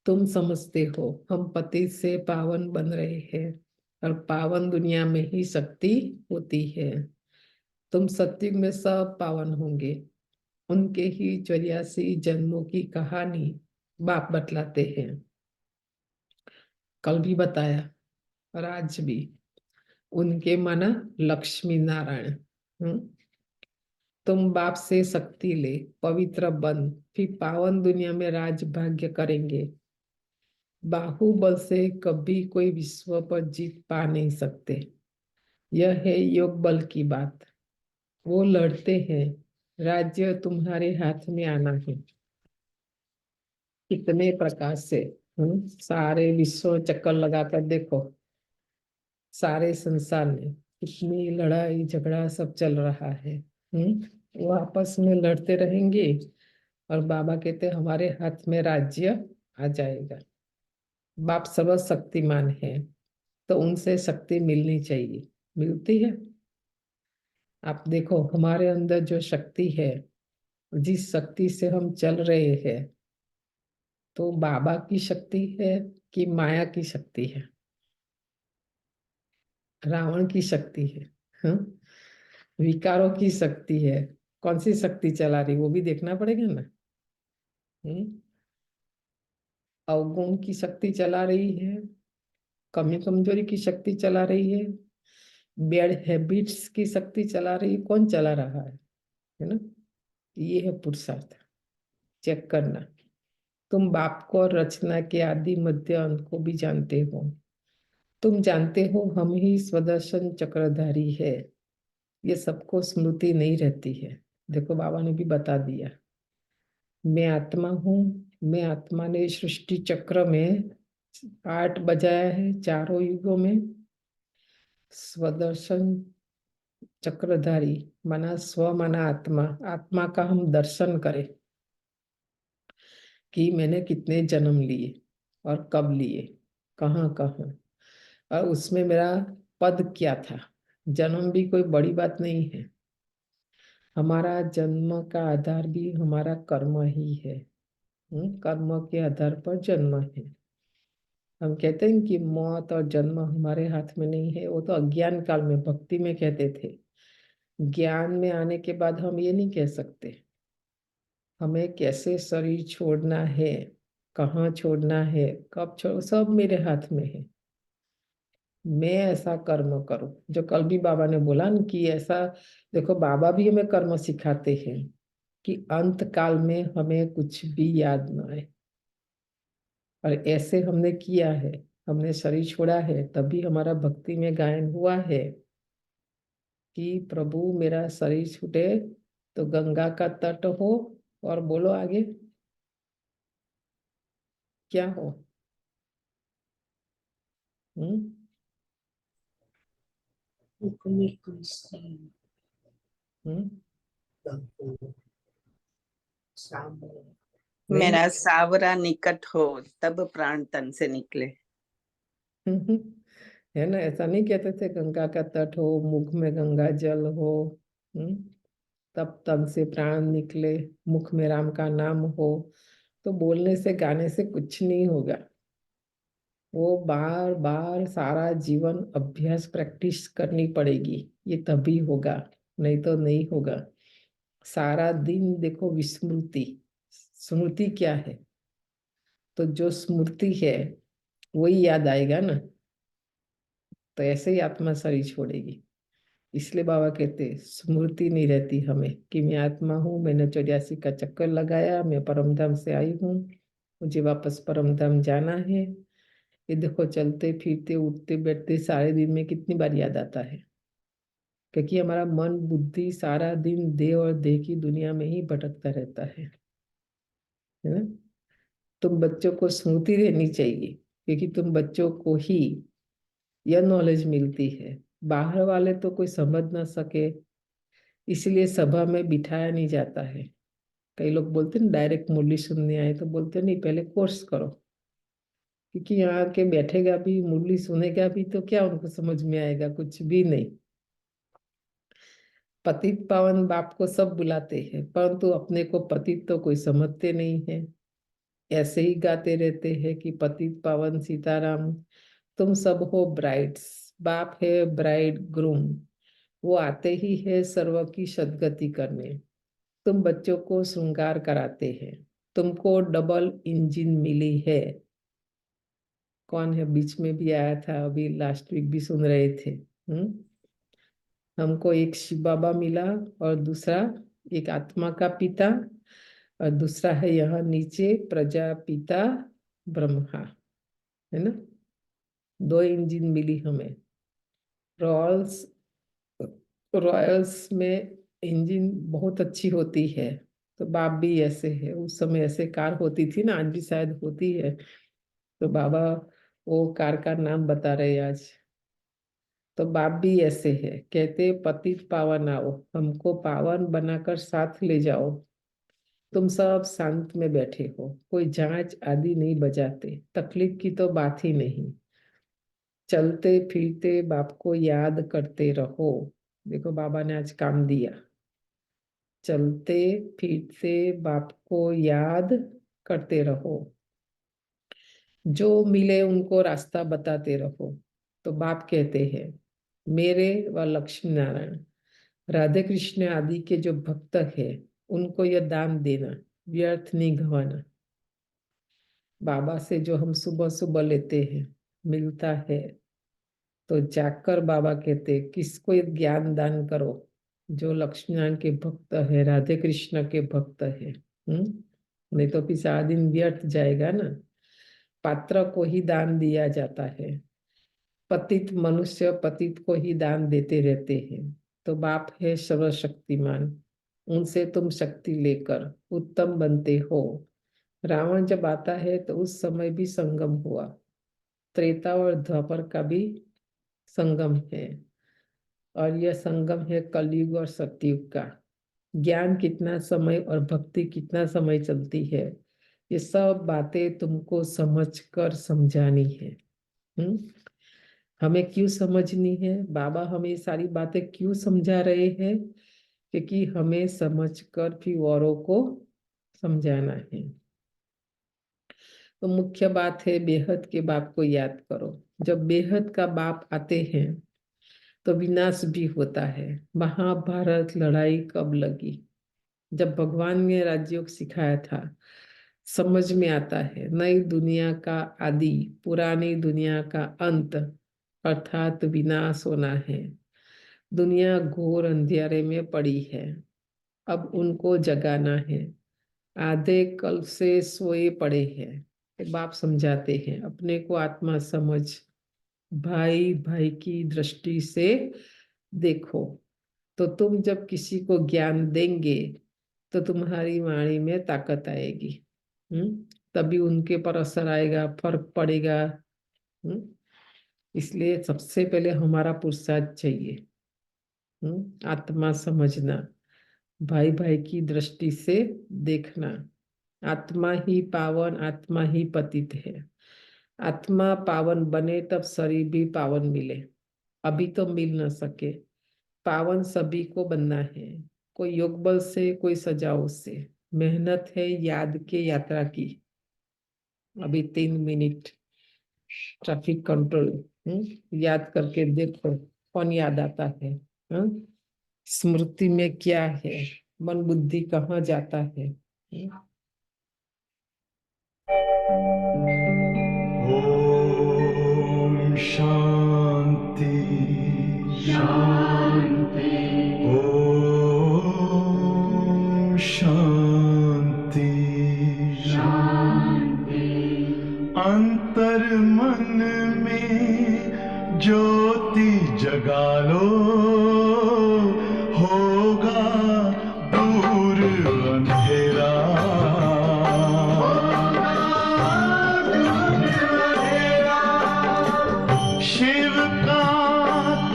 तुम समझते हो हम पति से पावन बन रहे हैं, और पावन दुनिया में ही शक्ति होती है। तुम सत्युग में सब पावन होंगे। उनके ही 84 जन्मों की कहानी बाप बतलाते हैं। कल भी बताया और आज भी। उनके माना लक्ष्मी नारायण। तुम बाप से शक्ति ले, पवित्र बन, फिर पावन दुनिया में राज भाग्य करेंगे। बाहुबल से कभी कोई विश्व पर जीत पा नहीं सकते। यह है योग बल की बात। वो लड़ते हैं, राज्य तुम्हारे हाथ में आना है। कितने प्रकार से सारे विश्व चक्कर लगाकर देखो, सारे संसार में कितनी लड़ाई झगड़ा सब चल रहा है। वो आपस में लड़ते रहेंगे और बाबा कहते हमारे हाथ में राज्य आ जाएगा। बाप सर्वशक्तिमान है तो उनसे शक्ति मिलनी चाहिए, मिलती है। आप देखो हमारे अंदर जो शक्ति है, जिस शक्ति से हम चल रहे हैं, तो बाबा की शक्ति है कि माया की शक्ति है, रावण की शक्ति है, विकारों की शक्ति है। कौन सी शक्ति चला रही वो भी देखना पड़ेगा ना। अवगुण की शक्ति चला रही है, कमी कमजोरी की शक्ति चला रही है, बैड हैबिट्स की शक्ति चला रही है। कौन चला रहा है ना। ये है पुरुषार्थ। चेक करना। तुम बाप को और रचना के आदि मध्य अंत को भी जानते हो। तुम जानते हो हम ही स्वदर्शन चक्रधारी है। ये सबको स्मृति नहीं रहती है। देखो बाबा ने भी बता दिया, मैं आत्मा हूँ। मैं आत्मा ने सृष्टि चक्र में 8 बजाया है, चारों युगों में। स्वदर्शन चक्रधारी माना स्व माना आत्मा। आत्मा का हम दर्शन करें कि मैंने कितने जन्म लिए और कब लिए, कहाँ कहाँ, और उसमें मेरा पद क्या था। जन्म भी कोई बड़ी बात नहीं है। हमारा जन्म का आधार भी हमारा कर्म ही है। कर्म के आधार पर जन्म है। हम कहते हैं कि मौत और जन्म हमारे हाथ में नहीं है, वो तो अज्ञान काल में भक्ति में कहते थे। ज्ञान में आने के बाद हम ये नहीं कह सकते हमें कैसे शरीर छोड़ना है, कहाँ छोड़ना है, कब छोड़, सब मेरे हाथ में है। मैं ऐसा कर्म करूं जो कल भी बाबा ने बोला न कि ऐसा। देखो बाबा भी हमें कर्म सिखाते हैं कि अंत काल में हमें कुछ भी याद ना आए, और ऐसे हमने किया है। हमने शरीर छोड़ा है तभी हमारा भक्ति में गायन हुआ है कि प्रभु मेरा शरीर छूटे तो गंगा का तट हो, और बोलो आगे क्या हो। हम्म हम्म नहीं। मेरा सावरा निकट हो तब प्राण तन से निकले। है ना, ऐसा नहीं कहते थे गंगा का तट हो, मुख में गंगा जल हो, हम्म तब तन से प्राण निकले, मुख में राम का नाम हो। तो बोलने से गाने से कुछ नहीं होगा, वो बार बार सारा जीवन अभ्यास प्रैक्टिस करनी पड़ेगी, ये तभी होगा, नहीं तो नहीं होगा। सारा दिन देखो विस्मृति, स्मृति क्या है, तो जो स्मृति है वही याद आएगा ना, तो ऐसे ही आत्मा शरीर छोड़ेगी। इसलिए बाबा कहते स्मृति नहीं रहती हमें कि मैं आत्मा हूँ, मैंने 84 का चक्कर लगाया, मैं परम धाम से आई हूँ, मुझे वापस परम धाम जाना है। ये देखो चलते फिरते उठते बैठते सारे दिन में कितनी बार याद आता है, क्योंकि हमारा मन बुद्धि सारा दिन देह और देह की दुनिया में ही भटकता रहता है ना। तुम बच्चों को स्मृति रहनी चाहिए, क्योंकि तुम बच्चों को ही यह नॉलेज मिलती है, बाहर वाले तो कोई समझ ना सके, इसलिए सभा में बिठाया नहीं जाता है। कई लोग बोलते हैं डायरेक्ट मुरली सुनने आए, तो बोलते नहीं पहले कोर्स करो, क्योंकि यहाँ के बैठेगा भी मुरली सुनेगा भी तो क्या उनको समझ में आएगा, कुछ भी नहीं। पतित पावन बाप को सब बुलाते हैं, परंतु अपने को पतित तो कोई समझते नहीं है, ऐसे ही गाते रहते हैं कि पतित पावन सीताराम, तुम सब हो ब्राइड्स, बाप है ब्राइड ग्रूम, वो आते ही है सर्व की सदगति करने। तुम बच्चों को श्रृंगार कराते हैं, तुमको डबल इंजन मिली है। कौन है बीच में भी आया था, अभी लास्ट वीक भी सुन रहे थे। हमको एक शिव बाबा मिला, और दूसरा एक आत्मा का पिता, और दूसरा है यहाँ नीचे प्रजापिता ब्रह्मा, है ना। 2 इंजन मिली हमें। रॉयल्स रॉयल्स में इंजन बहुत अच्छी होती है, तो बाप भी ऐसे है। उस समय ऐसे कार होती थी ना, आज भी शायद होती है। तो बाबा वो कार का नाम बता रहे आज। तो बाप भी ऐसे है, कहते पतित पावन आओ, हमको पावन बनाकर साथ ले जाओ। तुम सब शांत में बैठे हो, कोई जांच आदि नहीं बजाते, तकलीफ की तो बात ही नहीं। चलते फिरते बाप को याद करते रहो। देखो बाबा ने आज काम दिया, चलते फिरते बाप को याद करते रहो, जो मिले उनको रास्ता बताते रहो। तो बाप कहते हैं मेरे व लक्ष्मी नारायण राधे कृष्ण आदि के जो भक्त है उनको यह दान देना, व्यर्थ नहीं गंवाना। बाबा से जो हम सुबह सुबह लेते हैं मिलता है, तो जाकर बाबा कहते किसको ये ज्ञान दान करो, जो लक्ष्मी नारायण के भक्त है, राधे कृष्ण के भक्त है। नहीं तो फिर सारा दिन व्यर्थ जाएगा ना। पात्र को ही दान दिया जाता है, पतित मनुष्य पतित को ही दान देते रहते हैं। तो बाप है सर्वशक्तिमान, उनसे तुम शक्ति लेकर उत्तम बनते हो। रावण जब आता है तो उस समय भी संगम हुआ, त्रेता और द्वापर का भी संगम है, और यह संगम है कलयुग और सतयुग का। ज्ञान कितना समय और भक्ति कितना समय चलती है, ये सब बातें तुमको समझकर समझानी है। हमें क्यों समझनी है, बाबा हमें ये सारी बातें क्यों समझा रहे हैं, क्योंकि हमें समझकर फिर औरों को समझाना है। तो मुख्य बात है बेहद के बाप को याद करो। जब बेहद का बाप आते हैं तो विनाश भी होता है। महाभारत लड़ाई कब लगी? जब भगवान ने राजयोग सिखाया था। समझ में आता है नई दुनिया का आदि, पुरानी दुनिया का अंत, अर्थात विनाश होना है। दुनिया घोर अंधेरे में पड़ी है, अब उनको जगाना है। आधे कल से सोए पड़े हैं। बाप समझाते हैं, अपने को आत्मा समझ, भाई भाई की दृष्टि से देखो। तो तुम जब किसी को ज्ञान देंगे तो तुम्हारी वाणी में ताकत आएगी। तभी उनके पर असर आएगा, फर्क पड़ेगा। इसलिए सबसे पहले हमारा पुरुषार्थ चाहिए। आत्मा समझना, भाई भाई की दृष्टि से देखना। आत्मा ही पावन, आत्मा ही पतित है। आत्मा पावन बने तब शरीर भी पावन मिले। अभी तो मिल न सके। पावन सभी को बनना है, कोई योग बल से, कोई सजाओ से। मेहनत है याद के यात्रा की। अभी 3 मिनट ट्रैफिक कंट्रोल याद करके देखो, कौन याद आता है? स्मृति में क्या है? मन बुद्धि कहाँ जाता है? ओम शांति शांति। ओम शांति शांति। अंतर मन में ज्योति जगा लो, होगा दूर अंधेरा। शिव का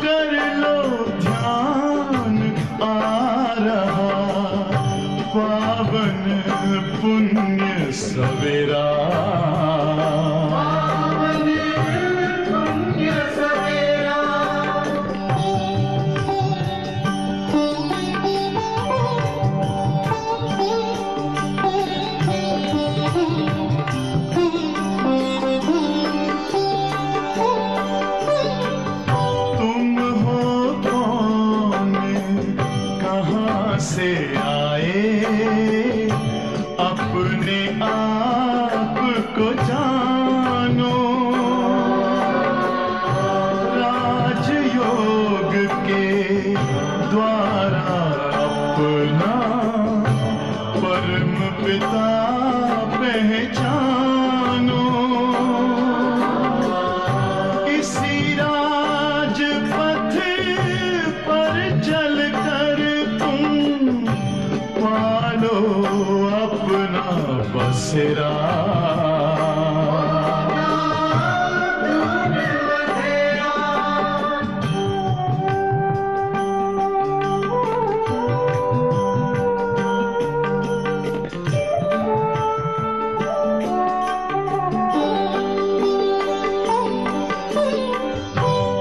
कर लो ध्यान, आ रहा पावन पुण्य सवेरा। तुम हो कौन, कहाँ से आए, अपने आप को जानो। राजयोग के द्वारा अपना परम पिता पहचानो। इसी राजपथ पर चलकर तुम पालो अपना बसेरा।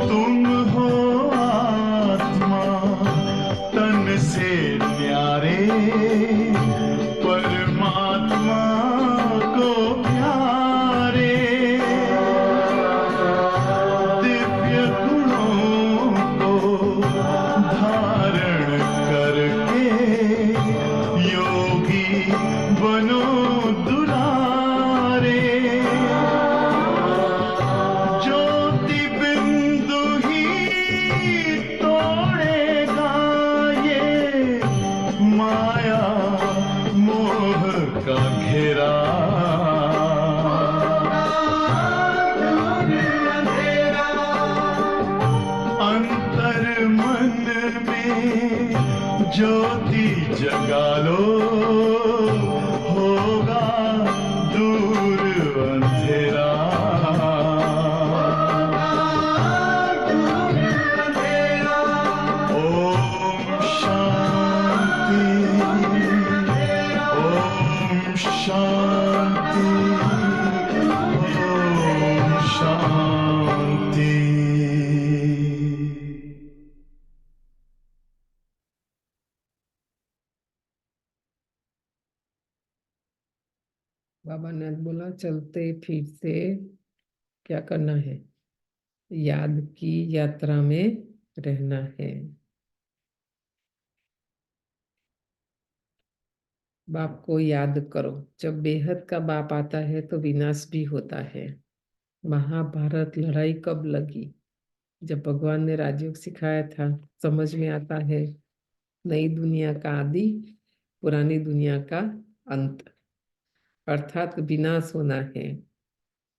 तुम हो आत्मा तन से न्यारे, परमात्मा को प्यारे। दिव्य गुणों को धारण करके योगी बनो दुलारे। ज्योति बिंदु ही तोड़ेगा ये माया मोह का घेरा। अंतर मन में ज्योति जगा लो, होगा दूर अंधेरा। ओम शांति। ओम शांति। ओम शांति। बाबा ने बोला चलते फिरते क्या करना है? याद की यात्रा में रहना है। बाप को याद करो। जब बेहद का बाप आता है तो विनाश भी होता है। महाभारत लड़ाई कब लगी? जब भगवान ने राजयोग सिखाया था। समझ में आता है नई दुनिया का आदि, पुरानी दुनिया का अंत, अर्थात विनाश होना है।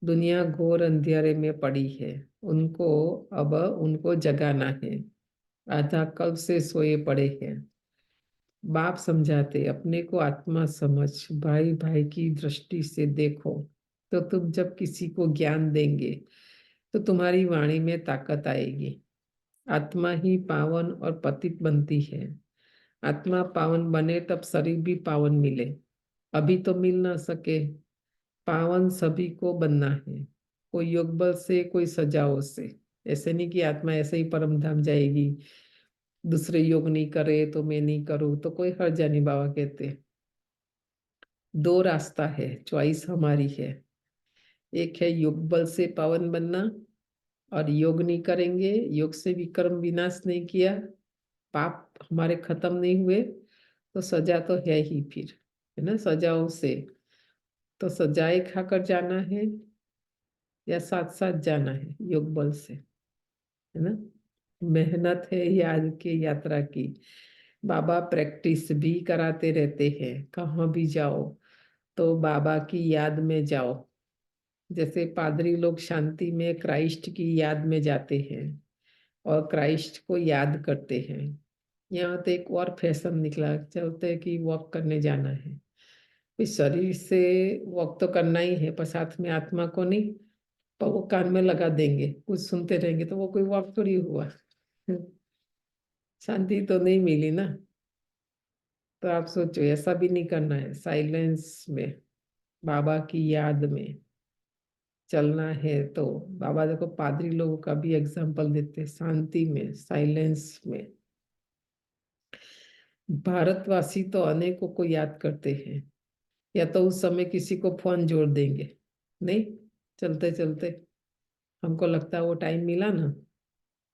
दुनिया घोर अंधेरे में पड़ी है, उनको जगाना है। आधा कल से सोए पड़े हैं। बाप समझाते अपने को आत्मा समझ, भाई भाई की दृष्टि से देखो। तो तुम जब किसी को ज्ञान देंगे तो तुम्हारी वाणी में ताकत आएगी। आत्मा ही पावन और पतित बनती है। आत्मा पावन बने तब शरीर भी पावन मिले। अभी तो मिल ना सके। पावन सभी को बनना है, कोई योग बल से, कोई सजाओ से। ऐसे नहीं कि आत्मा ऐसे ही परम धाम जाएगी, दूसरे योग नहीं करे तो मैं नहीं करूँ, तो कोई हर्जा नहीं। बाबा कहते दो रास्ता है, चॉइस हमारी है। एक है योग बल से पावन बनना, और योग नहीं करेंगे, योग से विक्रम विनाश नहीं किया, पाप हमारे खत्म नहीं हुए, तो सजा तो है ही फिर, है ना। सजाओं से तो सजाए खाकर जाना है या साथ साथ जाना है योग बल से, है ना। मेहनत है याद के यात्रा की। बाबा प्रैक्टिस भी कराते रहते हैं। कहाँ भी जाओ तो बाबा की याद में जाओ। जैसे पादरी लोग शांति में क्राइस्ट की याद में जाते हैं और क्राइस्ट को याद करते हैं। यहाँ तो एक और फैशन निकला, चलते कि वॉक करने जाना है। इस शरीर से वॉक तो करना ही है, पर साथ में आत्मा को नहीं। पर वो कान में लगा देंगे, कुछ सुनते रहेंगे, तो वो कोई वॉक थोड़ी हुआ। शांति तो नहीं मिली ना। तो आप सोचो, ऐसा भी नहीं करना है। साइलेंस में बाबा की याद में चलना है। तो बाबा देखो पादरी लोगों का भी एग्जाम्पल देते, शांति में, साइलेंस में। भारतवासी तो अनेकों को याद करते हैं, या तो उस समय किसी को फोन जोड़ देंगे, नहीं चलते चलते हमको लगता है वो टाइम मिला ना,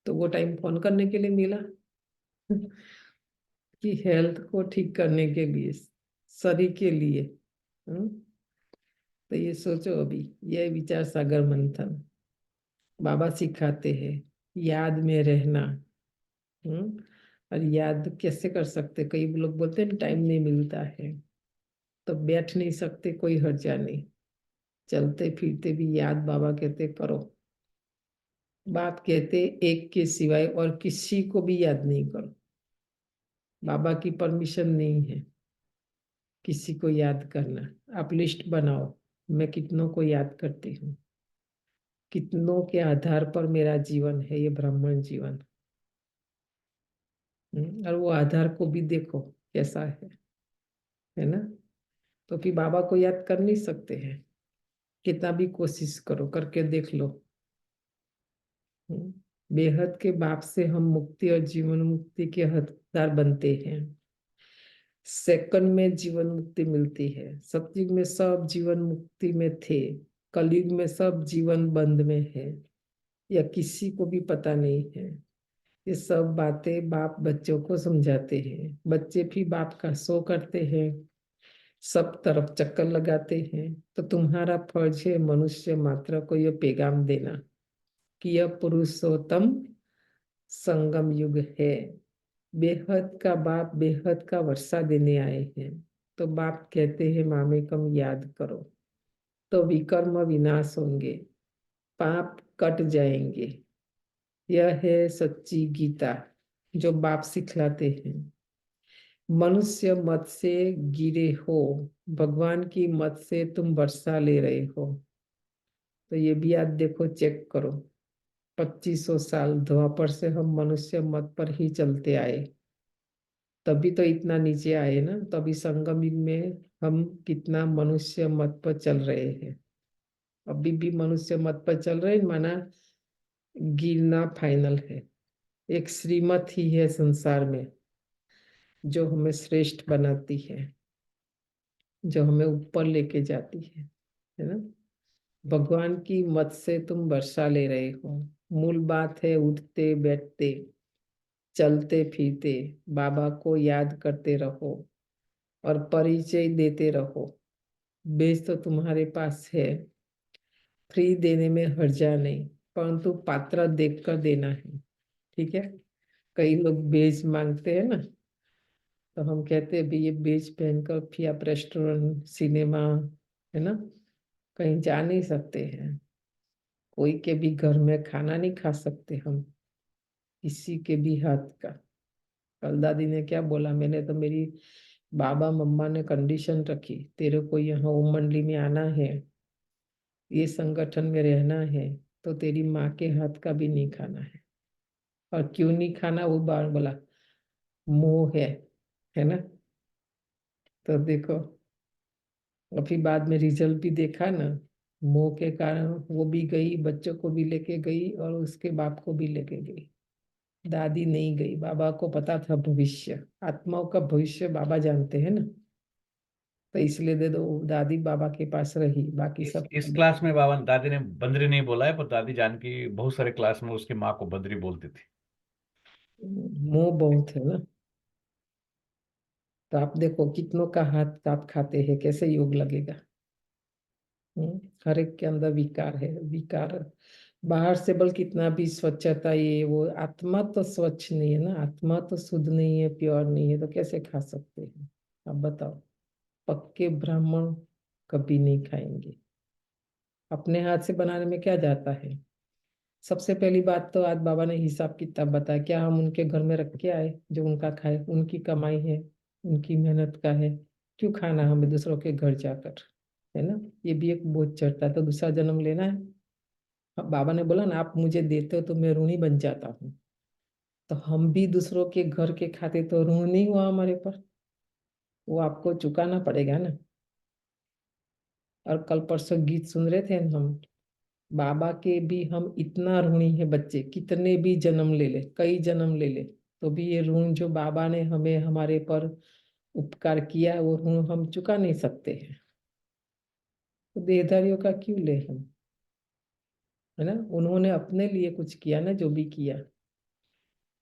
तो वो टाइम फोन करने के लिए मिला। कि हेल्थ को ठीक करने के लिए, शरीर के लिए। तो ये सोचो, अभी ये विचार सागर मंथन बाबा सिखाते हैं, याद में रहना। और याद कैसे कर सकते? कई लोग बोलते हैं टाइम नहीं मिलता है, तो बैठ नहीं सकते, कोई हर्जा नहीं। चलते फिरते भी याद बाबा कहते करो। बाप कहते एक के सिवाय और किसी को भी याद नहीं करो। बाबा की परमिशन नहीं है किसी को याद करना। आप लिस्ट बनाओ, मैं कितनों को याद करती हूँ, कितनों के आधार पर मेरा जीवन है, ये ब्राह्मण जीवन। और वो आधार को भी देखो कैसा है ना। तो फिर बाबा को याद कर नहीं सकते हैं, कितना भी कोशिश करो, करके देख लो। बेहद के बाप से हम मुक्ति और जीवन मुक्ति के हकदार बनते हैं। सेकंड में जीवन मुक्ति मिलती है। सतयुग में सब जीवन मुक्ति में थे, कलयुग में सब जीवन बंद में है, या किसी को भी पता नहीं है। ये सब बातें बाप बच्चों को समझाते हैं। बच्चे भी बाप का शो करते हैं, सब तरफ चक्कर लगाते हैं। तो तुम्हारा फर्ज है मनुष्य मात्र को यह पैगाम देना कि यह पुरुषोत्तम संगम युग है। बेहद का बाप बेहद का वर्षा देने आए हैं। तो बाप कहते हैं मामेकम याद करो, तो विकर्म विनाश होंगे, पाप कट जाएंगे। यह है सच्ची गीता जो बाप सिखलाते हैं। मनुष्य मत से गिरे हो, भगवान की मत से तुम वर्षा ले रहे हो। तो ये भी याद देखो, चेक करो। 2500 साल द्वापर से हम मनुष्य मत पर ही चलते आए, तभी तो इतना नीचे आए ना। तभी संगम युग में हम कितना मनुष्य मत पर चल रहे हैं। अभी भी मनुष्य मत पर चल रहे हैं, माना गिरना फाइनल है। एक श्रीमत ही है संसार में जो हमें श्रेष्ठ बनाती है, जो हमें ऊपर लेके जाती है ना। भगवान की मत से तुम वर्षा ले रहे हो। मूल बात है उठते बैठते, चलते फिरते बाबा को याद करते रहो और परिचय देते रहो। बेच तो तुम्हारे पास है, फ्री देने में हर्जा नहीं, परंतु पात्र देखकर देना है। ठीक है, कई लोग बेच मांगते हैं ना, तो हम कहते हैं भी ये बेच पहनकर फिर आप रेस्टोरेंट, सिनेमा, है ना, कहीं जा नहीं सकते हैं। कोई के भी घर में खाना नहीं खा सकते हम, किसी के भी हाथ का। कल दादी ने क्या बोला, मैंने तो मेरी बाबा मम्मा ने कंडीशन रखी, तेरे को यहाँ ओम मंडली में आना है, ये संगठन में रहना है, तो तेरी माँ के हाथ का भी नहीं खाना है। और क्यों नहीं खाना, वो बार बोला मोह है ना। तो देखो अभी बाद में रिजल्ट भी देखा ना, मोह के कारण वो भी गई, बच्चों को भी लेके गई और उसके बाप को भी लेके गई। दादी नहीं गई, बाबा को पता था भविष्य, आत्माओं का भविष्य बाबा जानते हैं ना, तो इसलिए दे दो, दादी बाबा के पास रही, बाकी सब इस क्लास में बाबा दादी ने बंदरी नहीं बोला है, पर दादी जानकी बहुत सारे क्लास में उसकी माँ को बंदरी बोलती थी। मोह बहुत है ना। तो आप देखो कितनों का हाथ आप खाते हैं, कैसे योग लगेगा। हर एक के अंदर विकार है, विकार बाहर से बल कितना भी स्वच्छता ये वो, आत्मा तो स्वच्छ नहीं है ना, आत्मा तो शुद्ध नहीं है, प्योर नहीं है, तो कैसे खा सकते हैं आप बताओ। पक्के ब्राह्मण कभी नहीं खाएंगे। अपने हाथ से बनाने में क्या जाता है। सबसे पहली बात तो आज बाबा ने हिसाब किताब बताया, क्या हम उनके घर में रख के आए जो उनका खाए, उनकी कमाई है, उनकी मेहनत का है, क्यों खाना हमें दूसरों के घर जाकर, है ना। ये भी एक बोझ चढ़ता है, तो दूसरा जन्म लेना है। बाबा ने बोला ना, आप मुझे देते हो तो मैं ऋणी बन जाता हूँ, तो हम भी दूसरों के घर के खाते तो ऋण नहीं हुआ हमारे पर, वो आपको चुकाना पड़ेगा ना। और कल परसों गीत सुन रहे थे हम, बाबा के भी हम इतना ऋणी है, बच्चे कितने भी जन्म ले ले, कई जन्म ले ले, तो भी ये ऋण जो बाबा ने हमें हमारे पर उपकार किया, वो ऋण हम चुका नहीं सकते हैं। तो देहधारियों का क्यों ले हम, है ना। उन्होंने अपने लिए कुछ किया ना, जो भी किया।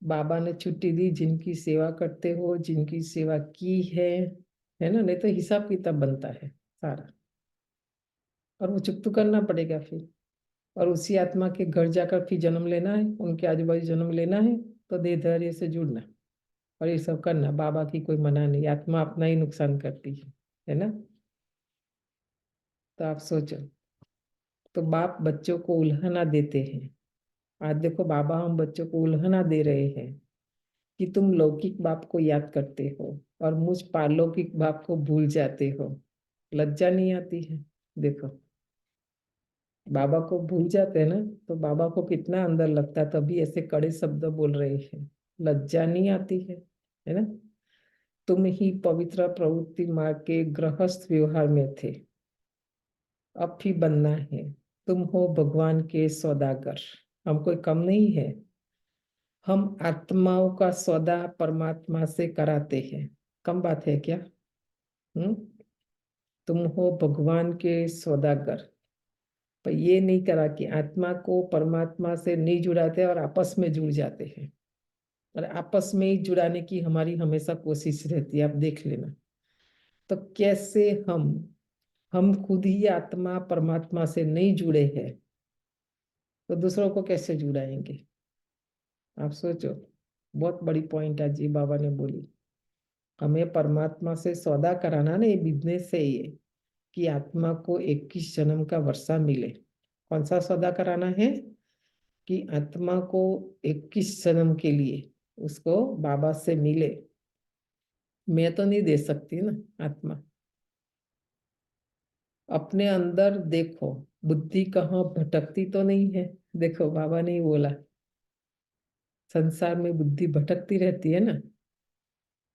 बाबा ने छुट्टी दी, जिनकी सेवा करते हो, जिनकी सेवा की है ना, नहीं तो हिसाब किताब बनता है सारा, और वो चुप तो करना पड़ेगा फिर। और उसी आत्मा के घर जाकर फिर जन्म लेना है, उनके आजू बाजू जन्म लेना है, तो देह धैर्य से जुड़ना और ये सब करना। बाबा की कोई मना नहीं, आत्मा अपना ही नुकसान करती है ना। तो आप सोचो, तो बाप बच्चों को उल्हाना देते हैं। आज देखो बाबा हम बच्चों को उल्हाना दे रहे हैं कि तुम लौकिक बाप को याद करते हो और मुझ पारलौकिक बाप को भूल जाते हो। लज्जा नहीं आती है। देखो बाबा को भूल जाते हैं ना, तो बाबा को कितना अंदर लगता है, तभी ऐसे कड़े शब्द बोल रहे हैं। लज्जा नहीं आती है ना। तुम ही पवित्र प्रवृत्ति मार्ग के गृहस्थ व्यवहार में थे, अब भी बनना है। तुम हो भगवान के सौदागर, हम कोई कम नहीं है। हम आत्माओं का सौदा परमात्मा से कराते हैं, कम बात है क्या। हम्म तुम हो भगवान के सौदागर, पर ये नहीं करा कि आत्मा को परमात्मा से नहीं जुड़ाते और आपस में जुड़ जाते हैं। और आपस में ही जुड़ाने की हमारी हमेशा कोशिश रहती है, आप देख लेना। तो कैसे हम खुद ही आत्मा परमात्मा से नहीं जुड़े हैं, तो दूसरों को कैसे जुड़ाएंगे। आप सोचो, बहुत बड़ी पॉइंट आज जी बाबा ने बोली। हमें परमात्मा से सौदा कराना ना, ये बिजनेस है ये, कि आत्मा को 21 जन्म का वर्षा मिले। कौन सा सौदा कराना है, कि आत्मा को 21 जन्म के लिए उसको बाबा से मिले। मैं तो नहीं दे सकती ना आत्मा। अपने अंदर देखो, बुद्धि कहाँ भटकती तो नहीं है। देखो बाबा ने ही बोला, संसार में बुद्धि भटकती रहती है ना,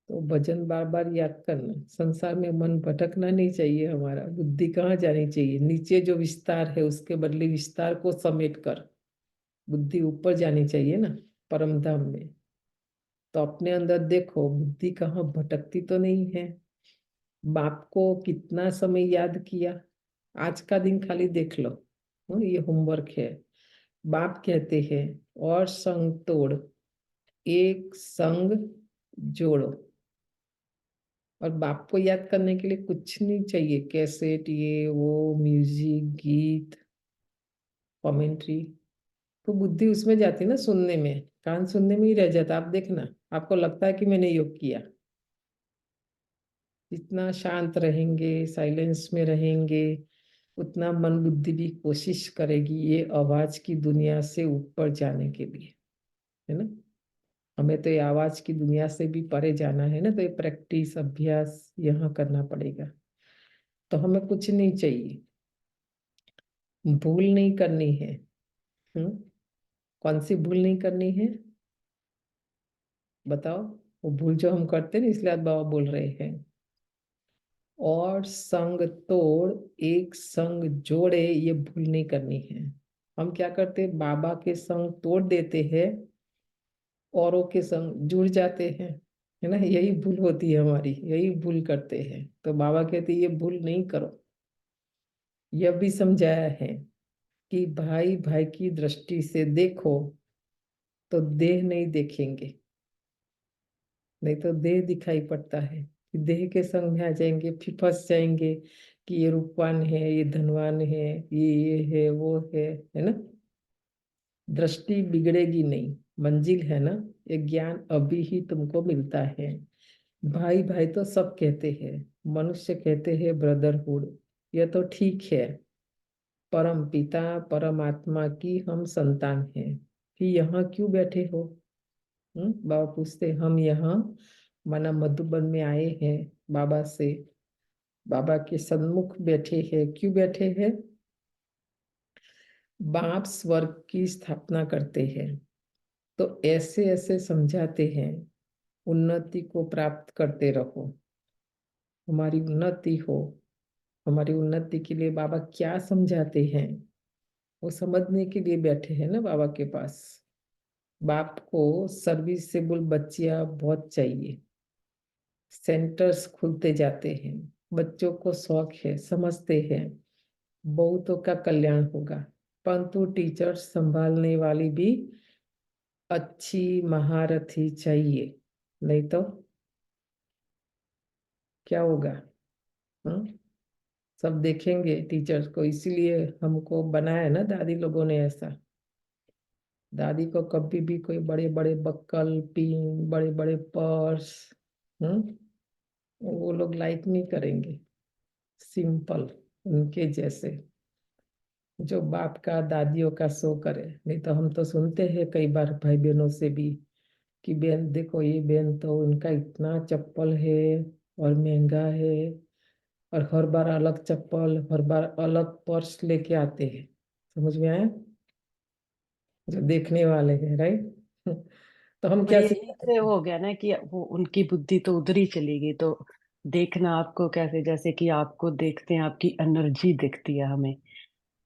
तो भजन बार बार याद करना। संसार में मन भटकना नहीं चाहिए हमारा, बुद्धि कहाँ जानी चाहिए, नीचे जो विस्तार है उसके बदले विस्तार को समेट कर बुद्धि ऊपर जानी चाहिए ना, परम धाम में। तो अपने अंदर देखो, बुद्धि कहाँ भटकती तो नहीं है। बाप को कितना समय याद किया, आज का दिन खाली देख लो। ये होमवर्क है। बाप कहते हैं और संग तोड़, एक संग जोड़ो। और बाप को याद करने के लिए कुछ नहीं चाहिए, कैसेट, ये वो, म्यूजिक, गीत, कमेंट्री। तो बुद्धि उसमें जाती ना, सुनने में, कान सुनने में ही रह जाता। आप देखना, आपको लगता है कि मैंने योग किया। जितना शांत रहेंगे, साइलेंस में रहेंगे, उतना मन बुद्धि भी कोशिश करेगी ये आवाज की दुनिया से ऊपर जाने के लिए, है ना। हमें तो ये आवाज की दुनिया से भी परे जाना है ना, तो ये प्रैक्टिस, अभ्यास यहाँ करना पड़ेगा। तो हमें कुछ नहीं चाहिए, भूल नहीं करनी है। कौन सी भूल नहीं करनी है बताओ? वो भूल जो हम करते हैं ना, इसलिए आज बाबा बोल रहे हैं, और संग तोड़ एक संग जोड़े, ये भूल नहीं करनी है। हम क्या करते हैं, बाबा के संग तोड़ देते हैं, औरों के संग जुड़ जाते हैं, है ना। यही भूल होती है हमारी, यही भूल करते हैं। तो बाबा कहते हैं ये भूल नहीं करो। यह भी समझाया है कि भाई भाई की दृष्टि से देखो तो देह नहीं देखेंगे, नहीं तो देह दिखाई पड़ता है। देह के संग में आ जाएंगे, फिर फंस जाएंगे कि ये रूपवान है, ये धनवान है, ये है, वो है ना। दृष्टि बिगड़ेगी नहीं, मंजिल है ना। ये ज्ञान अभी ही तुमको मिलता है। भाई भाई तो सब कहते हैं, मनुष्य कहते हैं ब्रदरहुड, यह तो ठीक है। परम पिता परमात्मा की हम संतान हैं, कि यहाँ क्यों बैठे हो? बाबा पूछते, हम यहाँ माना मधुबन में आए हैं, बाबा से, बाबा के सन्मुख बैठे हैं। क्यों बैठे हैं? बाप स्वर्ग की स्थापना करते हैं, तो ऐसे ऐसे समझाते हैं, उन्नति को प्राप्त करते रहो, हमारी उन्नति हो। हमारी उन्नति के लिए बाबा क्या समझाते हैं, वो समझने के लिए बैठे हैं ना बाबा के पास। बाप को सर्विसेबल बच्चियां बहुत चाहिए। सेंटर्स खुलते जाते हैं, बच्चों को शौक है, समझते हैं बहुतों का कल्याण होगा, परंतु टीचर्स संभालने वाली भी अच्छी महारथी चाहिए, नहीं तो क्या होगा? सब देखेंगे टीचर्स को, इसीलिए हमको बनाया है ना दादी लोगों ने ऐसा। दादी को कभी भी कोई बड़े बड़े बक्कल, पिन, बड़े बड़े पर्स, वो लोग लाइक नहीं करेंगे। सिंपल, उनके जैसे जो बाप का दादियों का शो करे। नहीं तो हम तो सुनते हैं कई बार भाई बहनों से भी कि बहन देखो, ये बहन तो उनका इतना चप्पल है और महंगा है, और हर बार अलग चप्पल, हर बार अलग पर्स लेके आते हैं। समझ में आया? जो देखने वाले हैं, राइट। तो हम पर क्या यही सिखाते से हैं? हो गया ना कि वो उनकी बुद्धि तो उधर ही चली गई। तो देखना आपको कैसे, जैसे कि आपको देखते हैं, आपकी एनर्जी दिखती है हमें।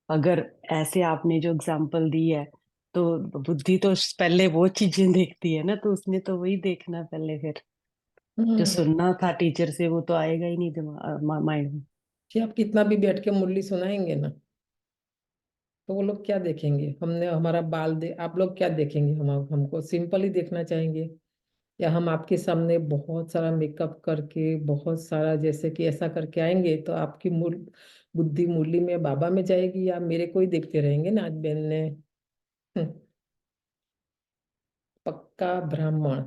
अगर ऐसे आपने जो एग्जांपल दी है, तो बुद्धि तो पहले वो चीजें देखती है ना, तो उसने तो वही देखना पहले। फिर जो हम्म, सुनना था टीचर से वो तो आएगा ही नहीं दिमाग माइंड में। कि आप कितना भी बैठ के मुरली सुनाएंगे ना, तो वो लोग क्या देखेंगे? हमने हमारा बाल दे, आप लोग क्या देखेंगे? हमको सिंपल ही देखना चाहेंगे, या हम आपके सामने बहुत सारा मेकअप करके, बहुत सारा जैसे कि ऐसा करके आएंगे, तो आपकी बुद्धि मुरली में बाबा में जाएगी, या मेरे को ही देखते रहेंगे ना? आज बहन ने पक्का ब्राह्मण,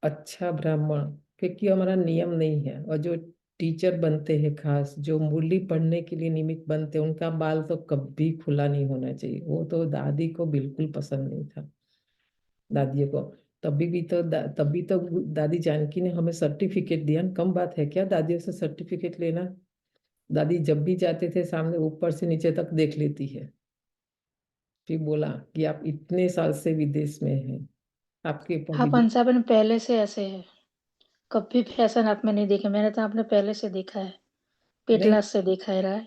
अच्छा ब्राह्मण, क्योंकि हमारा नियम नहीं है। और जो टीचर बनते हैं, खास जो मुरली पढ़ने के लिए निमित्त बनते हैं, उनका बाल तो कभी खुला नहीं होना चाहिए। वो तो दादी को बिल्कुल पसंद नहीं था, दादियों को। तभी तो दादी जानकी ने हमें सर्टिफिकेट दिया। कम बात है क्या दादियों से सर्टिफिकेट लेना? दादी जब भी जाते थे सामने, ऊपर से नीचे तक देख लेती है, फिर बोला कि आप इतने साल से विदेश में हैं, आपके आप विदेश। अंसाबन पहले से ऐसे है, कभी फैशन आप में नहीं देखे, मैंने तो आपने पहले से देखा है, नहीं। पेटलास से देखा है रहा है।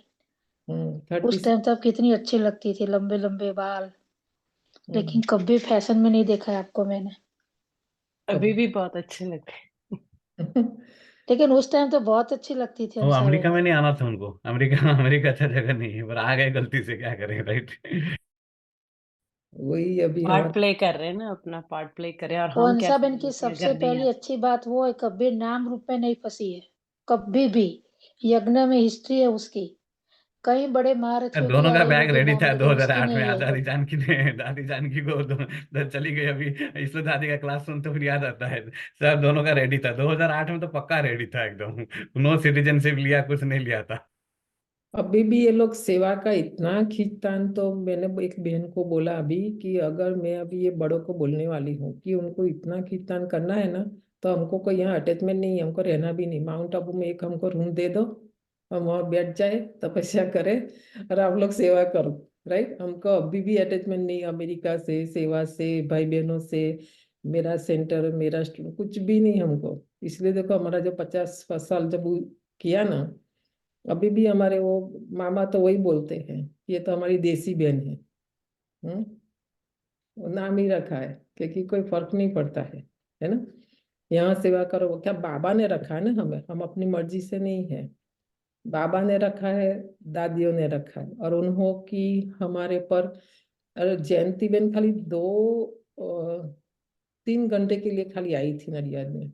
30। उस टाइम तो आप कितनी अच्छी लगती थी, लंबे लंबे बाल, हम्म, लेकिन कभी फैशन में नहीं देखा है आपको मैंने। अभी कब? भी बहुत अच्छे लगते लेकिन उस टाइम तो बहुत अच्छी लगती थी वो अंसाबन। अमेरिका में नहीं आना था उनको। अमेरिका अमेरिका अच्छा जगह नहीं है, पर आ गए गलती से, क्या करें, राइट। वही अभी पार्ट हमारा प्ले कर रहे हैं ना, अपना पार्ट प्ले करें। और हम वंशा कैसे बहन की बोलते हैं सबसे अगर नहीं पहली आता? अच्छी बात वो है, कभी नाम रूप में नहीं फंसी है, कभी भी। यज्ञ में हिस्ट्री है उसकी, कई बड़े महारथियों की दोनों का लड़ाई बैग लड़ी रेडी नाम, था लेकिन उसकी 2008 में। नहीं आज है। दादी जानकी को चली गई अभी। इसलिए दादी का क्लास सुन तो फिर याद आता है। सब दोनों का रेडी था 2008 में, तो पक्का रेडी था एकदम। नो सिटीजनशिप लिया, कुछ नहीं लिया था। अभी भी ये लोग सेवा का इतना खींचतान। तो मैंने एक बहन को बोला अभी कि अगर मैं अभी ये बड़ों को बोलने वाली हूँ कि उनको इतना खींचतान करना है ना, तो हमको कोई यहाँ अटैचमेंट नहीं है, हमको रहना भी नहीं। माउंट आबू में एक हमको रूम दे दो, हम वहाँ बैठ जाए, तपस्या करें और आप लोग सेवा करो। राइट, हमको अभी भी अटैचमेंट नहीं अमेरिका से, सेवा से, भाई बहनों से, मेरा सेंटर, मेरा स्टूडेंट, कुछ भी नहीं हमको। इसलिए देखो हमारा जो 50 साल जब वो किया ना, अभी भी हमारे वो मामा तो वही बोलते हैं, ये तो हमारी देसी बहन है। हम्म, वो नाम ही रखा है, क्योंकि कोई फर्क नहीं पड़ता है ना। यहाँ सेवा करो, वो क्या बाबा ने रखा है ना हमें, हम अपनी मर्जी से नहीं है। बाबा ने रखा है, दादियों ने रखा है, और उन्हों की हमारे पर। अरे जयंती बहन खाली 3 घंटे के लिए खाली आई थी नडियाद में।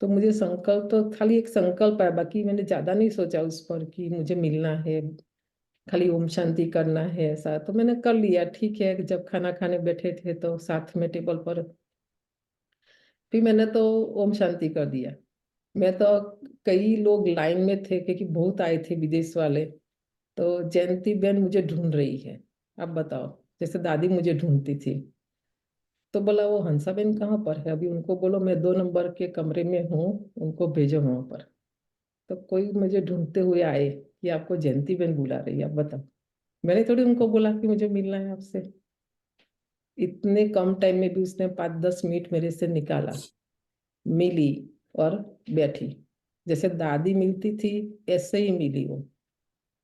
तो मुझे संकल्प तो खाली एक संकल्प है, बाकी मैंने ज्यादा नहीं सोचा उस पर कि मुझे मिलना है, खाली ओम शांति करना है ऐसा। तो मैंने कर लिया, ठीक है। जब खाना खाने बैठे थे तो साथ में टेबल पर, फिर मैंने तो ओम शांति कर दिया। मैं तो, कई लोग लाइन में थे क्योंकि बहुत आए थे विदेश वाले। तो जयंती बहन मुझे ढूंढ रही है, अब बताओ, जैसे दादी मुझे ढूंढती थी। तो बोला वो हंसा बहन कहाँ पर है, अभी उनको बोलो मैं 2 नंबर के कमरे में हूँ, उनको भेजो वहां पर। तो कोई मुझे ढूंढते हुए आए कि आपको जयंती बहन बुला रही है, अब बताओ। मैंने थोड़ी उनको बोला कि मुझे मिलना है आपसे। इतने कम टाइम में भी उसने 5-10 मिनट मेरे से निकाला, मिली और बैठी। जैसे दादी मिलती थी ऐसे ही मिली वो।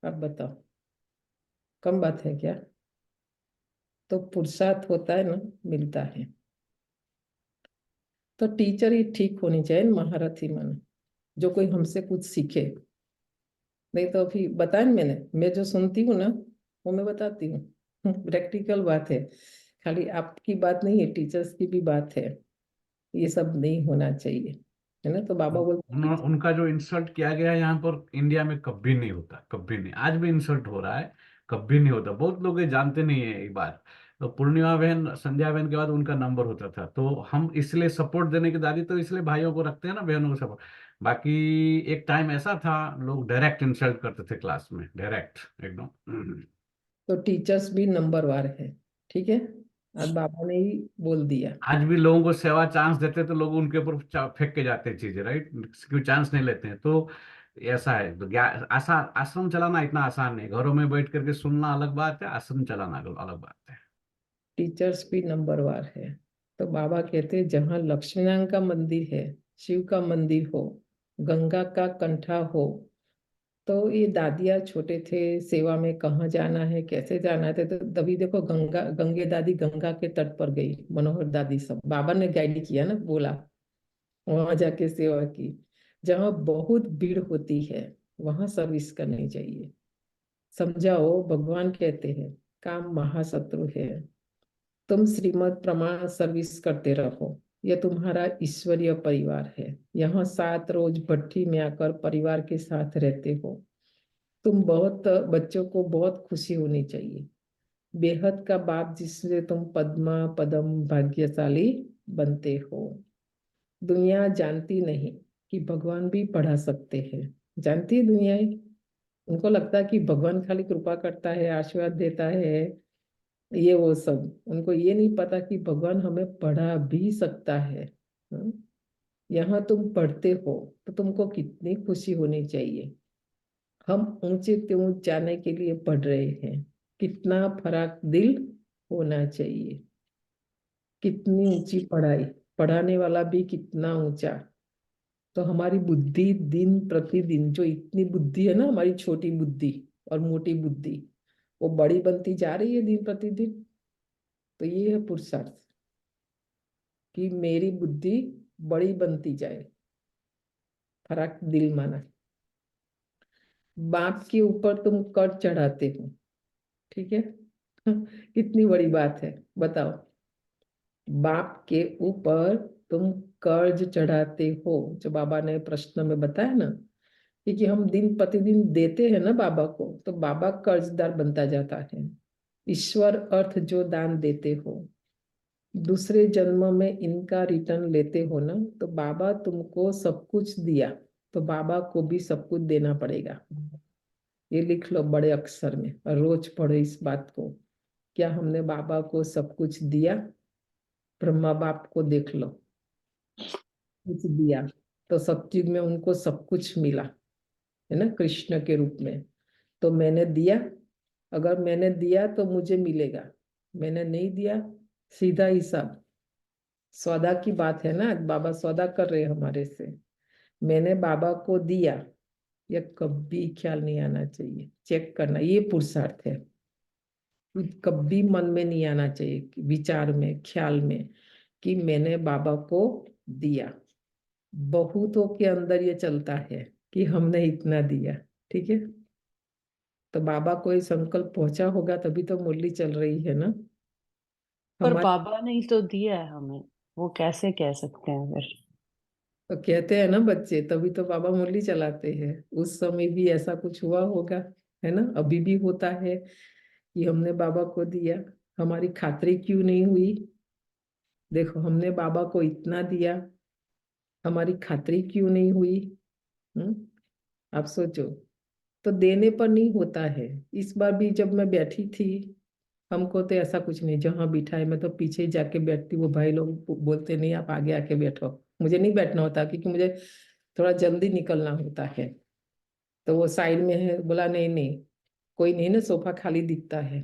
अब बताओ, कम बात है क्या? तो पुरुषार्थ होता है ना, मिलता है। तो टीचर ही ठीक होनी चाहिए, महारथी मन, जो कोई हमसे कुछ सीखे। नहीं तो फिर बताया ना मैंने, मैं जो सुनती हूँ ना वो मैं बताती हूँ। प्रैक्टिकल बात है, खाली आपकी बात नहीं है, टीचर्स की भी बात है। ये सब नहीं होना चाहिए, है ना। तो बाबा बोलते हैं, उनका जो इंसल्ट किया गया है यहाँ पर इंडिया में कभी नहीं होता, कभी नहीं। आज भी इंसल्ट हो रहा है, कभी नहीं होता। बहुत लोग ये जानते नहीं है ये बात। तो पूर्णिमा बहन, संध्या बहन के बाद उनका नंबर होता था, तो हम इसलिए सपोर्ट देने की, दादी तो इसलिए भाइयों को रखते हैं ना, बहनों को सपोर्ट। बाकी एक टाइम ऐसा था, लोग डायरेक्ट इंसल्ट करते थे क्लास में, डायरेक्ट एकदम। तो टीचर्स भी नंबरवार है, ठीक है। आज बाबा ने ही बोल दिया। आज भी लोगों को सेवा चांस देते तो लोग उनके ऊपर फेंक के जाते हैं चीजें, राइट। क्यों चांस नहीं लेते हैं, तो ऐसा है। तो आसान, आश्रम चलाना इतना आसान नहीं। घरों में बैठ करके सुनना अलग बात है, आश्रम चलाना अलग बात है। टीचर्स भी नंबरवार है। तो बाबा कहते हैं जहाँ लक्ष्मी नारायण का मंदिर है, शिव का मंदिर हो, गंगा का कंठा हो, तो ये दादिया छोटे थे, सेवा में कहाँ जाना है, कैसे जाना है, तो तभी देखो गंगा, गंगे दादी गंगा के तट पर गई, मनोहर दादी सब बाबा ने गाइड किया ना, बोला वहां जाके सेवा की। जहाँ बहुत भीड़ होती है वहां सर्विस करनी चाहिए। समझाओ, भगवान कहते हैं काम महाशत्रु है। तुम श्रीमद प्रमाण सर्विस करते रहो, यह तुम्हारा ईश्वरीय परिवार है। यहाँ 7 रोज भट्टी में आकर परिवार के साथ रहते हो। तुम बहुत, बच्चों को बहुत खुशी होनी चाहिए। बेहद का बाप जिससे तुम पद्मा पदम भाग्यशाली बनते हो। दुनिया जानती नहीं कि भगवान भी पढ़ा सकते हैं। जानती है दुनिया ही, उनको लगता है कि भगवान खाली कृपा करता है, आशीर्वाद देता है, ये वो सब। उनको ये नहीं पता कि भगवान हमें पढ़ा भी सकता है। हम्म? यहाँ तुम पढ़ते हो तो तुमको कितनी खुशी होनी चाहिए। हम ऊंचे ते ऊंच जाने के लिए पढ़ रहे हैं, कितना फराक दिल होना चाहिए। कितनी ऊंची पढ़ाई, पढ़ाने वाला भी कितना ऊंचा। तो हमारी बुद्धि दिन प्रतिदिन, जो इतनी बुद्धि है ना हमारी, छोटी बुद्धि और मोटी बुद्धि, वो बड़ी बनती जा रही है दिन प्रतिदिन। तो ये है पुरुषार्थ, कि मेरी बुद्धि बड़ी बनती जाए, फराक दिल माना। बाप के ऊपर तुम कर चढ़ाते हो, ठीक है। कितनी बड़ी बात है, बताओ। बाप के ऊपर तुम कर्ज चढ़ाते हो, जो बाबा ने प्रश्न में बताया ना, क्योंकि हम दिन प्रतिदिन देते हैं ना बाबा को, तो बाबा कर्जदार बनता जाता है। ईश्वर अर्थ जो दान देते हो, दूसरे जन्म में इनका रिटर्न लेते हो ना, तो बाबा तुमको सब कुछ दिया, तो बाबा को भी सब कुछ देना पड़ेगा। ये लिख लो बड़े अक्षर में और रोज पढ़ो इस बात को। क्या हमने बाबा को सब कुछ दिया? ब्रह्मा बाप को देख लो, कुछ दिया, तो सत्युग में उनको सब कुछ मिला, है ना, कृष्ण के रूप में। तो मैंने दिया, अगर मैंने दिया तो मुझे मिलेगा, मैंने नहीं दिया, सीधा हिसाब। सौदा की बात है ना, बाबा सौदा कर रहे हैं हमारे से। मैंने बाबा को दिया, यह कभी ख्याल नहीं आना चाहिए, चेक करना, ये पुरुषार्थ है। कभी मन में नहीं आना चाहिए, विचार में, ख्याल में, कि मैंने बाबा को दिया। बहुतों के अंदर ये चलता है कि हमने इतना दिया, ठीक है। तो बाबा को ये संकल्प पहुंचा होगा, तभी तो मुरली चल रही है ना पर हमारे। बाबा ने ही तो दिया है हमें, वो कैसे कह सकते हैं फिर? तो कहते हैं ना बच्चे, तभी तो बाबा मुरली चलाते हैं। उस समय भी ऐसा कुछ हुआ होगा, है ना, अभी भी होता है कि हमने बाबा को दिया, हमारी खातरी क्यों नहीं हुई? देखो, हमने बाबा को इतना दिया, हमारी खातरी क्यों नहीं हुई? आप सोचो। तो देने पर नहीं होता है। इस बार भी जब मैं बैठी थी, हमको तो ऐसा कुछ नहीं, जहाँ बिठाए मैं तो पीछे ही जाके बैठती। वो भाई लोग बोलते नहीं आप आगे आके बैठो, मुझे नहीं बैठना होता, क्योंकि मुझे थोड़ा जल्दी निकलना होता है। तो वो साइड में है, बोला नहीं नहीं, कोई नहीं ना, सोफा खाली दिखता है।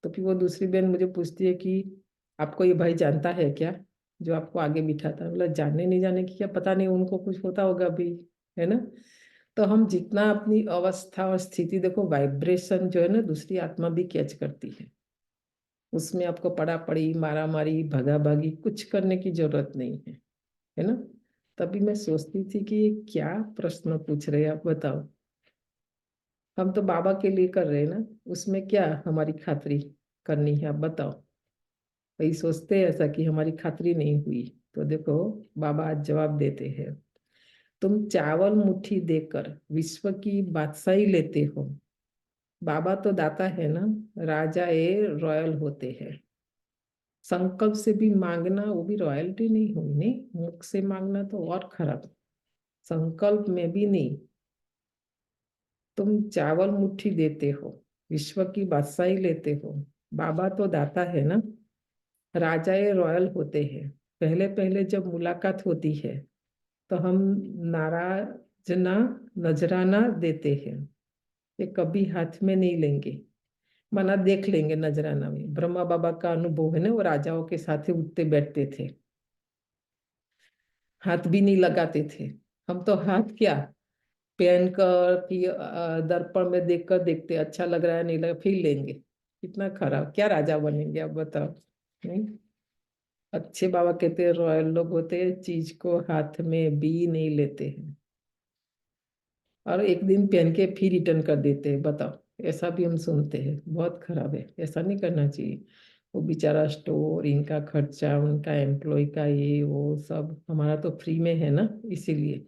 तो फिर वो दूसरी बहन मुझे पूछती है कि आपको ये भाई जानता है क्या, जो आपको आगे बिठाता है? बोला जानने नहीं जाने की क्या, पता नहीं, उनको कुछ होता होगा अभी, है ना। तो हम जितना अपनी अवस्था और स्थिति, देखो वाइब्रेशन जो है ना, दूसरी आत्मा भी कैच करती है। उसमें आपको पड़ा पड़ी, मारा मारी, भगा भागी कुछ करने की जरूरत नहीं है ना। तभी मैं सोचती थी कि ये क्या प्रश्न पूछ रहे हैं, आप बताओ। हम तो बाबा के लिए कर रहे हैं ना, उसमें क्या हमारी खातरी करनी है, आप बताओ। वही सोचते हैं ऐसा कि हमारी खातरी नहीं हुई। तो देखो, बाबा आज जवाब देते हैं। तुम चावल मुट्ठी देकर विश्व की बादशाही लेते हो। बाबा तो दाता है ना, राजा ए रॉयल होते हैं। संकल्प से भी मांगना, वो भी रॉयल्टी नहीं हुई, नहीं, मुख से मांगना तो और खराब, संकल्प में भी नहीं। तुम चावल मुट्ठी देते हो, विश्व की बादशाही लेते हो। बाबा तो दाता है ना, राजा ए रॉयल होते हैं। पहले पहले जब मुलाकात होती है, तो हम नाराजना नजराना देते हैं, ये कभी हाथ में नहीं लेंगे, मना देख लेंगे नजराना में। ब्रह्मा बाबा का अनुभव है ना, वो राजाओं के साथ ही उठते बैठते थे, हाथ भी नहीं लगाते थे। हम तो हाथ क्या, पहन कर कि दर्पण में देख कर देखते, अच्छा लग रहा है नहीं लगा, फिर लेंगे। कितना खराब, क्या राजा बनेंगे आप बताओ। नहीं, अच्छे बाबा कहते हैं रॉयल लोग होते हैं, चीज को हाथ में भी नहीं लेते हैं, और एक दिन पहन के फिर रिटर्न कर देते हैं, बताओ। ऐसा भी हम सुनते हैं, बहुत खराब है, ऐसा नहीं करना चाहिए। वो बेचारा स्टोर, इनका खर्चा, उनका एम्प्लॉय का ये वो सब, हमारा तो फ्री में है ना, इसीलिए।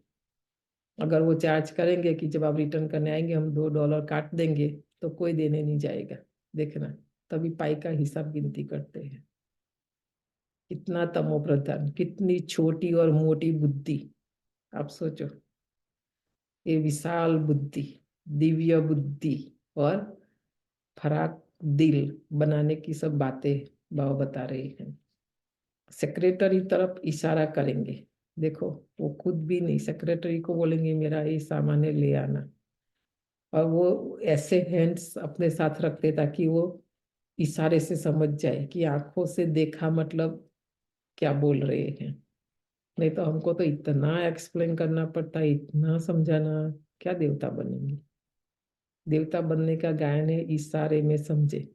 अगर वो चार्ज करेंगे कि जब आप रिटर्न करने आएंगे हम $2 काट देंगे, तो कोई देने नहीं जाएगा, देखना। तभी पाई का हिसाब गिनती करते हैं। कितना तमो प्रधान, कितनी छोटी और मोटी बुद्धि, आप सोचो। ये विशाल बुद्धि, दिव्य बुद्धि और फराक दिल बनाने की सब बातें बाबा बता रहे हैं। सेक्रेटरी तरफ इशारा करेंगे, देखो, वो खुद भी नहीं, सेक्रेटरी को बोलेंगे मेरा ये सामान है, ले आना। और वो ऐसे हैंड्स अपने साथ रखते ताकि वो इशारे से समझ जाए कि आंखों से देखा मतलब क्या बोल रहे हैं। नहीं तो हमको तो इतना एक्सप्लेन करना पड़ता है, इतना समझाना, क्या देवता बनेंगे। देवता बनने का गायन है इशारे में समझे।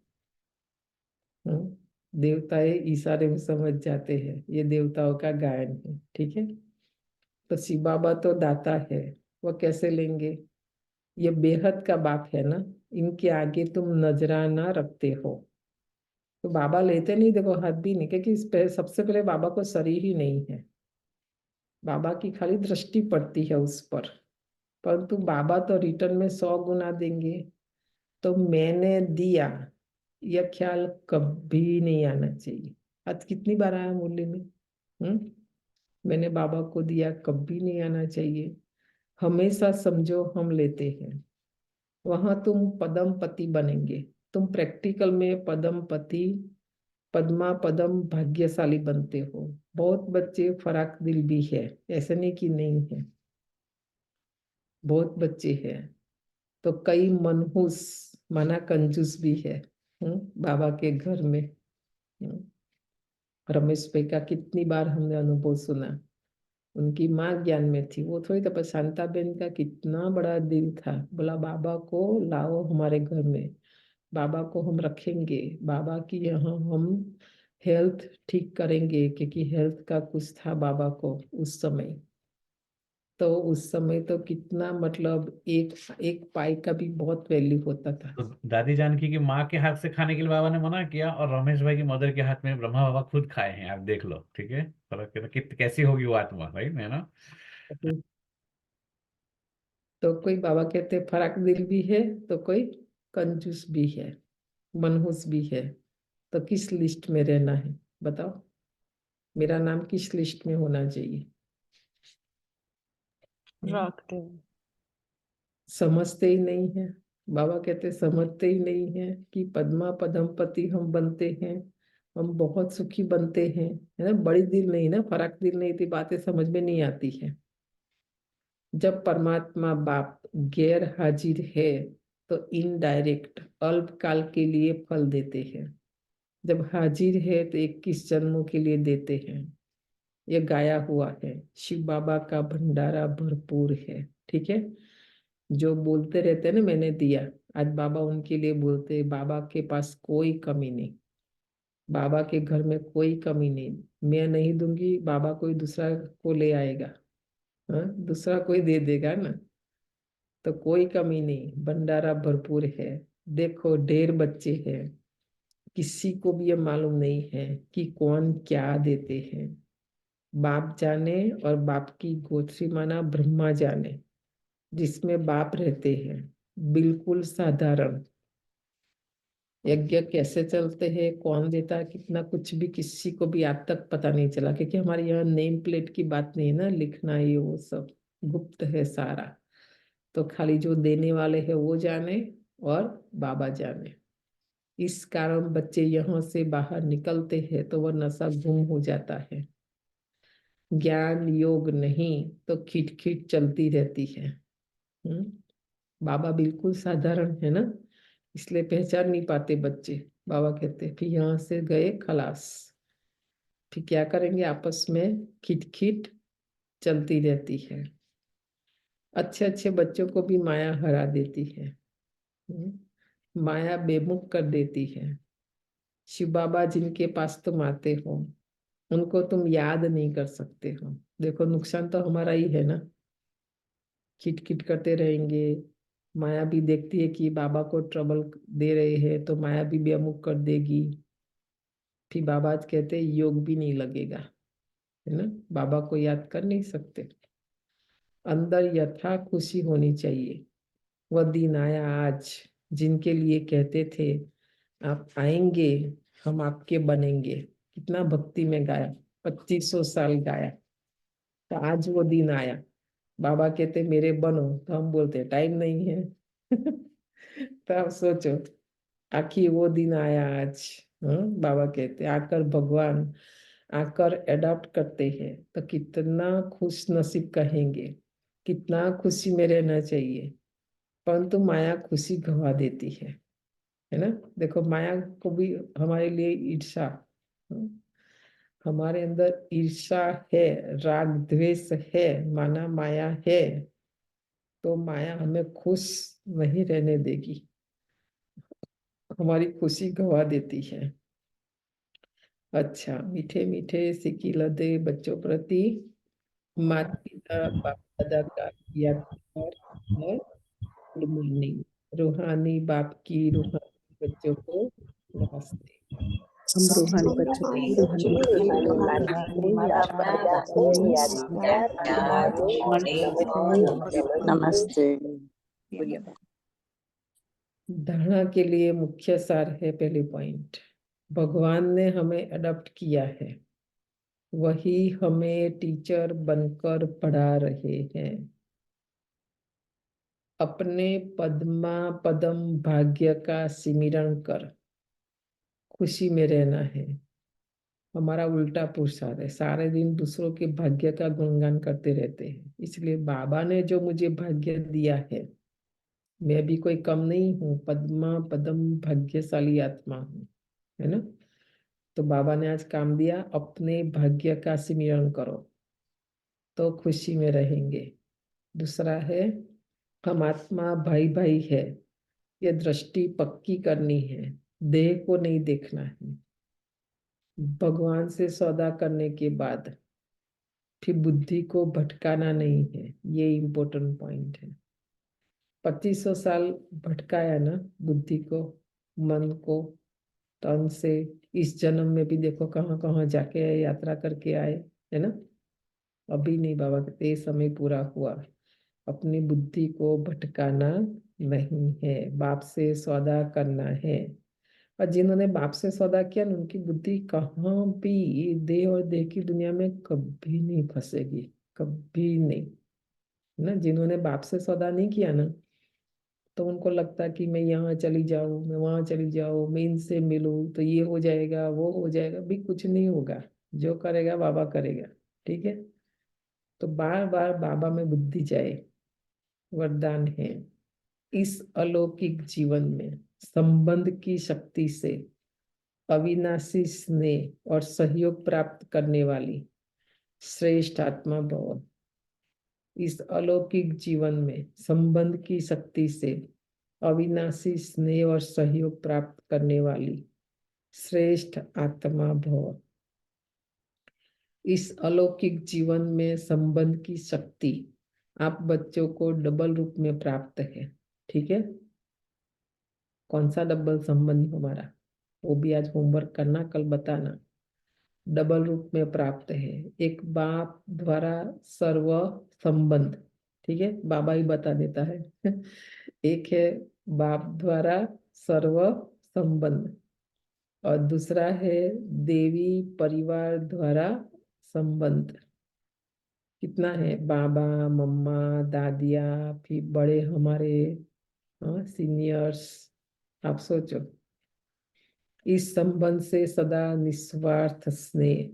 देवता है इशारे में समझ जाते हैं, ये देवताओं का गायन है, ठीक है। तो शिव बाबा तो दाता है, वो कैसे लेंगे? ये बेहद का बाप है ना, इनके आगे तुम नजराना रखते हो। तो बाबा लेते नहीं, देखो हाथ भी नहीं, क्योंकि सबसे पहले बाबा को शरीर ही नहीं है, बाबा की खाली दृष्टि पड़ती है उस पर, परंतु बाबा तो रिटर्न में 100 गुना देंगे। तो मैंने दिया, यह ख्याल कभी नहीं आना चाहिए। आज कितनी बार आया मुरली में, मैंने बाबा को दिया, कभी नहीं आना चाहिए। हमेशा समझो हम लेते हैं, वहां तुम पदम पति बनेंगे, तुम प्रैक्टिकल में पदम पति, पद्मा पदम भाग्यशाली बनते हो। बहुत बच्चे फराक दिल भी है, ऐसे नहीं कि नहीं है, बहुत बच्चे हैं। तो कई मनहूस माना कंजूस भी है, बाबा के घर में। रमेश भाई का कितनी बार हमने अनुभव सुना, उनकी माँ ज्ञान में थी, वो थोड़ी, तो शांता बेन का कितना बड़ा दिल था, बोला बाबा को लाओ हमारे घर में, बाबा को हम रखेंगे, बाबा की यहाँ हम हेल्थ ठीक करेंगे, क्योंकि हेल्थ का कुछ था बाबा को उस समय। तो उस समय तो कितना, मतलब एक एक पाई का भी बहुत वैल्यू होता था। तो दादी जानकी की माँ के हाथ से खाने के लिए बाबा ने मना किया, और रमेश भाई की मदर के हाथ में ब्रह्मा बाबा खुद खाए हैं, आप देख लो, ठीक है, फर्क है, कैसी होगी वो आत्मा, राइट है ना। तो कोई बाबा कहते फराक दिल भी है, तो कोई कंजूस भी है, मनहूस भी है। तो किस लिस्ट में रहना है बताओ, मेरा नाम किस लिस्ट में होना चाहिए? रखते हैं। समझते ही नहीं है, बाबा कहते समझते ही नहीं है कि पद्मा पद्मपति हम बनते हैं, हम बहुत सुखी बनते हैं, है ना। बड़ी दिल नहीं ना, फराक दिल नहीं थी, बातें समझ में नहीं आती है। जब परमात्मा बाप गैर हाजिर है तो इनडायरेक्ट अल्पकाल के लिए फल देते हैं, जब हाजिर है तो 21 जन्मों के लिए देते हैं। यह गाया हुआ है, शिव बाबा का भंडारा भरपूर है, ठीक है। जो बोलते रहते हैं ना मैंने दिया, आज बाबा उनके लिए बोलते हैं, बाबा के पास कोई कमी नहीं, बाबा के घर में कोई कमी नहीं, मैं नहीं दूंगी, बाबा कोई दूसरा को ले आएगा, हाँ, दूसरा कोई दे देगा ना। तो कोई कमी नहीं, भंडारा भरपूर है। देखो ढेर बच्चे हैं, किसी को भी ये मालूम नहीं है कि कौन क्या देते हैं, बाप जाने, और बाप की गोत्री माना ब्रह्मा जाने, जिसमें बाप रहते हैं, बिल्कुल साधारण। यज्ञ कैसे चलते हैं, कौन देता है कितना, कुछ भी किसी को भी आज तक पता नहीं चला, क्योंकि हमारे यहाँ नेम प्लेट की बात नहीं है ना, लिखना ये वो सब गुप्त है सारा। तो खाली जो देने वाले हैं वो जाने और बाबा जाने। इस कारण बच्चे यहाँ से बाहर निकलते हैं तो वह नशा गुम हो जाता है। ज्ञान योग नहीं तो खिटखिट चलती रहती है। बाबा बिल्कुल साधारण है ना, इसलिए पहचान नहीं पाते बच्चे। बाबा कहते फिर यहाँ से गए खलास, फिर क्या करेंगे, आपस में खिटखिट चलती रहती है। अच्छे अच्छे बच्चों को भी माया हरा देती है, माया बेमुख कर देती है। शिव बाबा जिनके पास तुम आते हो उनको तुम याद नहीं कर सकते हो, देखो नुकसान तो हमारा ही है ना, खिटखिट करते रहेंगे। माया भी देखती है कि बाबा को ट्रबल दे रहे हैं तो माया भी बेमुख कर देगी, फिर बाबा आज कहते योग भी नहीं लगेगा, है ना, बाबा को याद कर नहीं सकते। अंदर यथा खुशी होनी चाहिए। वह दिन आया आज जिनके लिए कहते थे आप आएंगे हम आपके बनेंगे, कितना भक्ति में गाया, 2500 साल गाया। तो आज वो दिन आया, बाबा कहते मेरे बनो, तो हम बोलते टाइम नहीं है। तो आप सोचो, आखिर वो दिन आया आज, बाबा कहते आकर भगवान आकर अडॉप्ट करते हैं तो कितना खुश नसीब कहेंगे, कितना खुशी में रहना चाहिए। परंतु माया खुशी गवा देती है ना। देखो माया को भी हमारे लिए ईर्षा, हमारे अंदर ईर्षा है, राग द्वेष है, माना माया है, तो माया हमें खुश नहीं रहने देगी, हमारी खुशी गवा देती है। अच्छा, मीठे मीठे सिकी लदे बच्चों प्रति माता पिता बाप दादा का याद और गुड मॉर्निंग। रूहानी बाप की रूहानी बच्चों को नमस्ते। हम रूहानी बच्चों की रूहानी नमस्ते। धारणा के लिए मुख्य सार है पहली पॉइंट, भगवान ने हमें अडॉप्ट किया है, वही हमें टीचर बनकर पढ़ा रहे हैं। अपने पद्मा पदम भाग्य का सिमरण कर खुशी में रहना है। हमारा उल्टा पुरुषार्थ है, सारे दिन दूसरों के भाग्य का गुणगान करते रहते हैं। इसलिए बाबा ने जो मुझे भाग्य दिया है, मैं भी कोई कम नहीं हूँ, पद्मा पदम भाग्यशाली आत्मा हूँ, है ना। तो बाबा ने आज काम दिया, अपने भाग्य का सिमरण करो तो खुशी में रहेंगे। दूसरा है, हम आत्मा भाई भाई है, ये दृष्टि पक्की करनी है, देह को नहीं देखना है। भगवान से सौदा करने के बाद फिर बुद्धि को भटकाना नहीं है, ये इम्पोर्टेंट पॉइंट है। 2500 साल भटकाया ना बुद्धि को, मन को, तन से। इस जन्म में भी देखो कहाँ कहाँ जाके यात्रा करके आए, है ना। अभी नहीं, बाबा कहते ये समय पूरा हुआ, अपनी बुद्धि को भटकाना नहीं है, बाप से सौदा करना है। और जिन्होंने बाप से सौदा किया ना, उनकी बुद्धि कहाँ भी देह और देह की दुनिया में कभी नहीं फंसेगी, कभी नहीं, है ना। जिन्होंने बाप से सौदा नहीं किया ना, तो उनको लगता कि मैं यहाँ चली जाऊँ, मैं वहाँ चली जाऊँ, मैं इनसे मिलूँ तो ये हो जाएगा वो हो जाएगा, भी कुछ नहीं होगा। जो करेगा बाबा करेगा, ठीक है। तो बार बार बाबा में बुद्धि जाए, वरदान है। इस अलौकिक जीवन में संबंध की शक्ति से अविनाशी स्नेह और सहयोग प्राप्त करने वाली श्रेष्ठ आत्मा भव। इस अलौकिक जीवन में संबंध की शक्ति से अविनाशी स्नेह और सहयोग प्राप्त करने वाली श्रेष्ठ आत्मा भव। इस अलौकिक जीवन में संबंध की शक्ति आप बच्चों को डबल रूप में प्राप्त है, ठीक है। कौन सा डबल संबंध हमारा, वो भी आज होमवर्क करना, कल बताना। डबल रूप में प्राप्त है, एक बाप द्वारा सर्व संबंध, ठीक है, बाबा ही बता देता है। एक है बाप द्वारा सर्व संबंध, और दूसरा है देवी परिवार द्वारा संबंध। कितना है, बाबा मम्मा दादिया, फिर बड़े हमारे सीनियर्स। आप सोचो, इस संबंध से सदा निस्वार्थ स्नेह,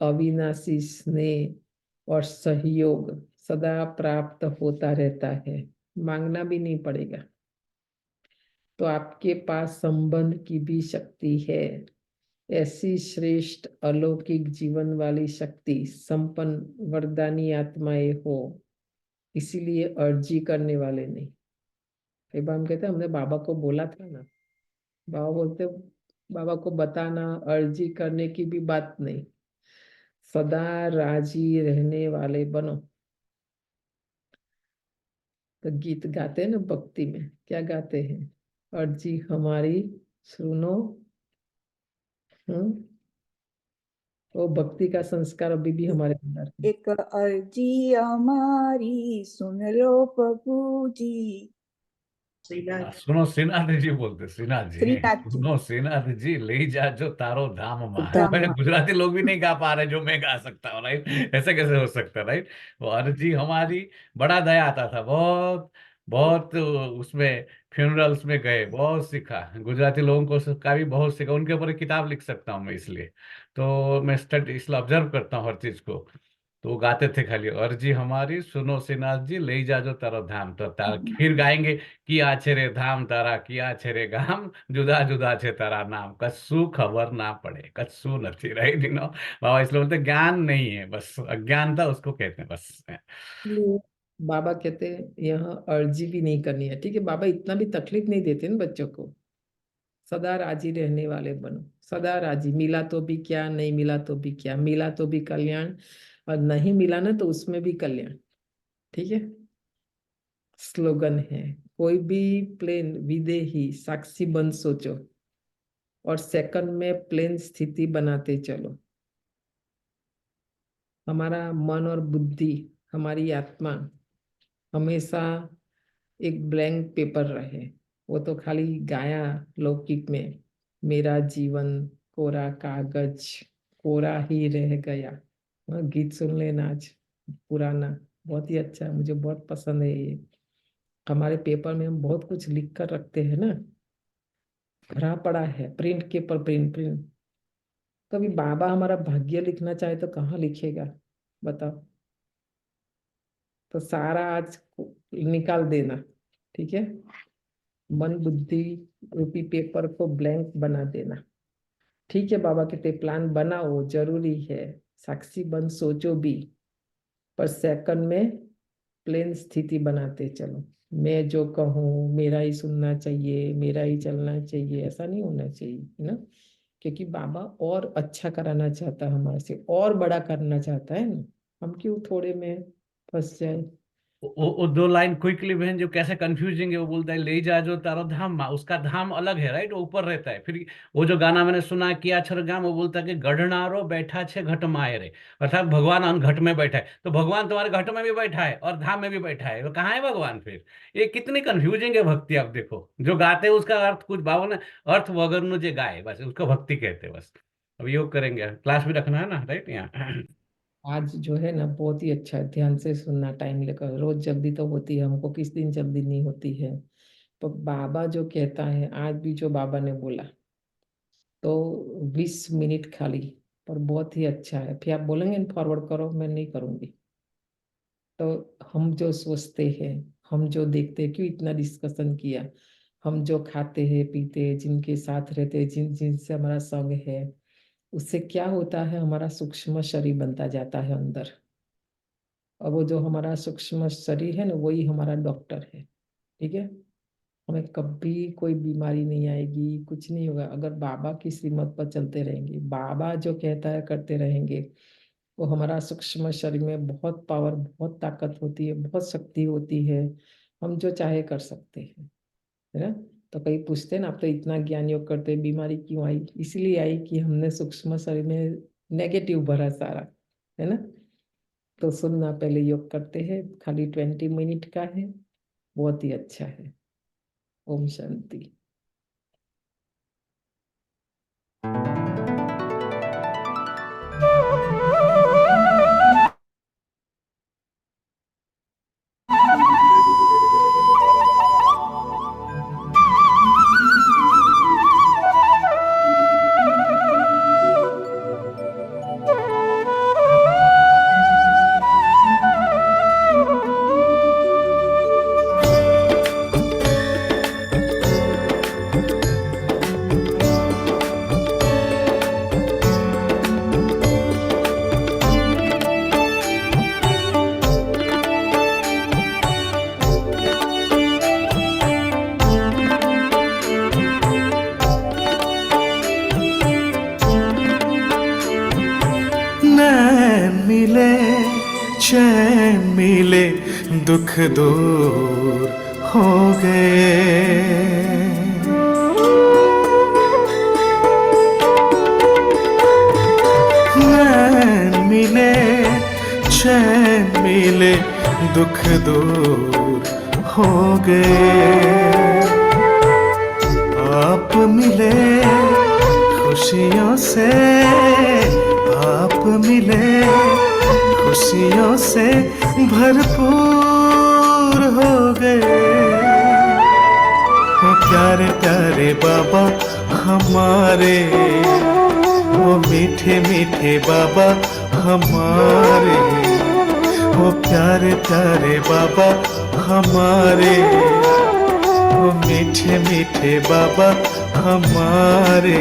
अविनाशी स्नेह और सहयोग सदा प्राप्त होता रहता है, मांगना भी नहीं पड़ेगा। तो आपके पास संबंध की भी शक्ति है। ऐसी श्रेष्ठ अलौकिक जीवन वाली शक्ति संपन्न वरदानी आत्माएं हो, इसीलिए अर्जी करने वाले नहीं। कई बार हम कहते हैं हमने बाबा को बोला था ना, बाबा बोलते बाबा को बताना, अर्जी करने की भी बात नहीं, सदा राजी रहने वाले बनो। तो गीत गाते हैं ना भक्ति में, क्या गाते हैं, अर्जी हमारी सुनो। वो भक्ति का संस्कार अभी भी हमारे अंदर है। एक अर्जी हमारी सुन लो प्रभु जी। सुनो श्रीनाथ जी बोलते, श्रीनाथ जी, श्रीनाथ जी। सुनो श्रीनाथ जी, ले जा जो तारो धाम मां। धाम मैंने मां। गुजराती लोग भी नहीं गा पा रहे जो मैं गा सकता हूँ, राइट। ऐसे कैसे हो सकता है, राइट। वो अर्जी हमारी, बड़ा दया आता था, बहुत बहुत उसमें फ्यूनरल्स में गए, बहुत सीखा, गुजराती लोगों को का भी बहुत सीखा, उनके ऊपर एक किताब लिख सकता हूँ मैं, इसलिए तो मैं स्टडी इसलिए ऑब्जर्व करता हूँ हर चीज को। तो वो गाते थे खाली, अर्जी हमारी सुनो श्रीनाथ जी, ले जा जो तारो धाम। तो फिर गाएंगे, किया छे रे धाम तारा, किया छे रे गाम, जुदा जुदा छे तारा नाम, कछु खबर ना पड़े, कछु नहीं, राइट, बाबा इसलिए बोलते ज्ञान नहीं है, बस अज्ञानता उसको कहते हैं, बस। इसलिए बाबा कहते हैं यहाँ अर्जी भी नहीं करनी है, ठीक है। बाबा इतना भी तकलीफ नहीं देते ना बच्चों को, सदा राजी रहने वाले बनो, सदा राजी। मिला तो भी क्या, नहीं मिला तो भी क्या, मिला तो भी कल्याण, और नहीं मिला ना तो उसमें भी कल्याण, ठीक है। स्लोगन है, कोई भी प्लेन विदेही साक्षी बन सोचो, और सेकंड में प्लेन स्थिति बनाते चलो। हमारा मन और बुद्धि, हमारी आत्मा हमेशा एक ब्लैंक पेपर रहे। वो तो खाली गाया लौकिक में, मेरा जीवन कोरा कागज कोरा ही रह गया। गीत सुन लेना आज, पुराना, बहुत ही अच्छा है, मुझे बहुत पसंद है ये। हमारे पेपर में हम बहुत कुछ लिख कर रखते हैं ना, भरा पड़ा है प्रिंट के पर प्रिंट प्रिंट। कभी बाबा हमारा भाग्य लिखना चाहे तो कहाँ लिखेगा बताओ? तो सारा आज निकाल देना, ठीक है? मन बुद्धि रूपी पेपर को ब्लैंक बना देना। ठीक है बाबा कहते प्लान बनाओ, जरूरी है, साक्षी बन सोचो भी, पर सेकंड में प्लेन स्थिति बनाते चलो। मैं जो कहूँ मेरा ही सुनना चाहिए, मेरा ही चलना चाहिए, ऐसा नहीं होना चाहिए, है ना? क्योंकि बाबा और अच्छा कराना चाहता है, हमारे से और बड़ा करना चाहता है ना, हम क्यों थोड़े में फंस जाए? वो 2 लाइन क्विकली बहन जो कैसे कंफ्यूजिंग है। वो बोलता है ले जा जो तारो धाम माँ, उसका धाम अलग है, राइट, वो ऊपर रहता है। फिर वो जो गाना मैंने सुना किया छरगाम, वो बोलता है कि गढ़नारो बैठा छे घट माए रे, अर्थात भगवान अन घट में बैठा है। तो भगवान तुम्हारे घट में भी बैठा है और धाम में भी बैठा है, वो कहाँ है भगवान फिर? ये कितनी कंफ्यूजिंग है भक्ति। आप देखो जो गाते हैं उसका अर्थ कुछ बाबू ने अर्थ वगर नु जे गाए, बस उसको भक्ति कहते हैं बस। अब योग करेंगे, क्लास भी रखना है ना, राइट यहाँ। आज जो है ना बहुत ही अच्छा है, ध्यान से सुनना, टाइम लेकर। रोज जल्दी तो होती है हमको, किस दिन जल्दी नहीं होती है। तो बाबा जो कहता है, आज भी जो बाबा ने बोला, तो 20 मिनट खाली, पर बहुत ही अच्छा है। फिर आप बोलेंगे फॉरवर्ड करो, मैं नहीं करूँगी। तो हम जो सोचते हैं, हम जो देखते हैं, क्यों इतना डिस्कशन किया, हम जो खाते हैं पीते हैं, जिनके साथ रहते हैं, जिनसे हमारा संग है, उससे क्या होता है, हमारा सूक्ष्म शरीर बनता जाता है अंदर। और वो जो हमारा सूक्ष्म शरीर है ना, वही हमारा डॉक्टर है, ठीक है? हमें कभी कोई बीमारी नहीं आएगी, कुछ नहीं होगा, अगर बाबा की श्रीमत पर चलते रहेंगे, बाबा जो कहता है करते रहेंगे। वो हमारा सूक्ष्म शरीर में बहुत पावर, बहुत ताकत होती है, बहुत शक्ति होती है, हम जो चाहे कर सकते हैं, है ना? तो कई पूछते हैं ना, आप तो इतना ज्ञान योग करते, बीमारी क्यों आई? इसलिए आई कि हमने सूक्ष्म शरीर में नेगेटिव भरा सारा, है ना? तो सुनना, पहले योग करते हैं, खाली 20 मिनट का है, बहुत ही अच्छा है। ओम शांति। नैन मिले चैन मिले दुख दूर हो गए। नैन मिले चैन मिले दुख दूर हो गए। आप मिले खुशियों से, आप मिले खुशियों से भरपूर हो गए। वो प्यारे प्यारे बाबा हमारे, वो मीठे मीठे बाबा हमारे, वो प्यारे प्यारे बाबा हमारे, वो मीठे मीठे बाबा हमारे।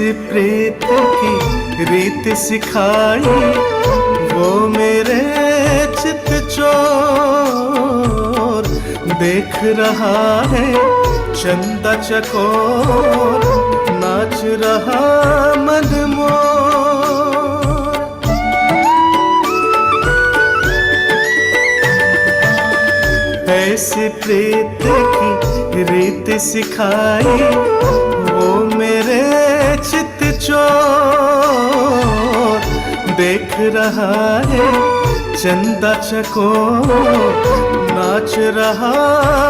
ऐसी प्रीत की रीत सिखाई वो मेरे चित चोर, देख रहा है चंदा चकोर, नाच रहा मन मोर। ऐसी प्रीत की रीत सिखाई वो मेरे चित चोर, देख रहा है चंदा चकोर, नाच रहा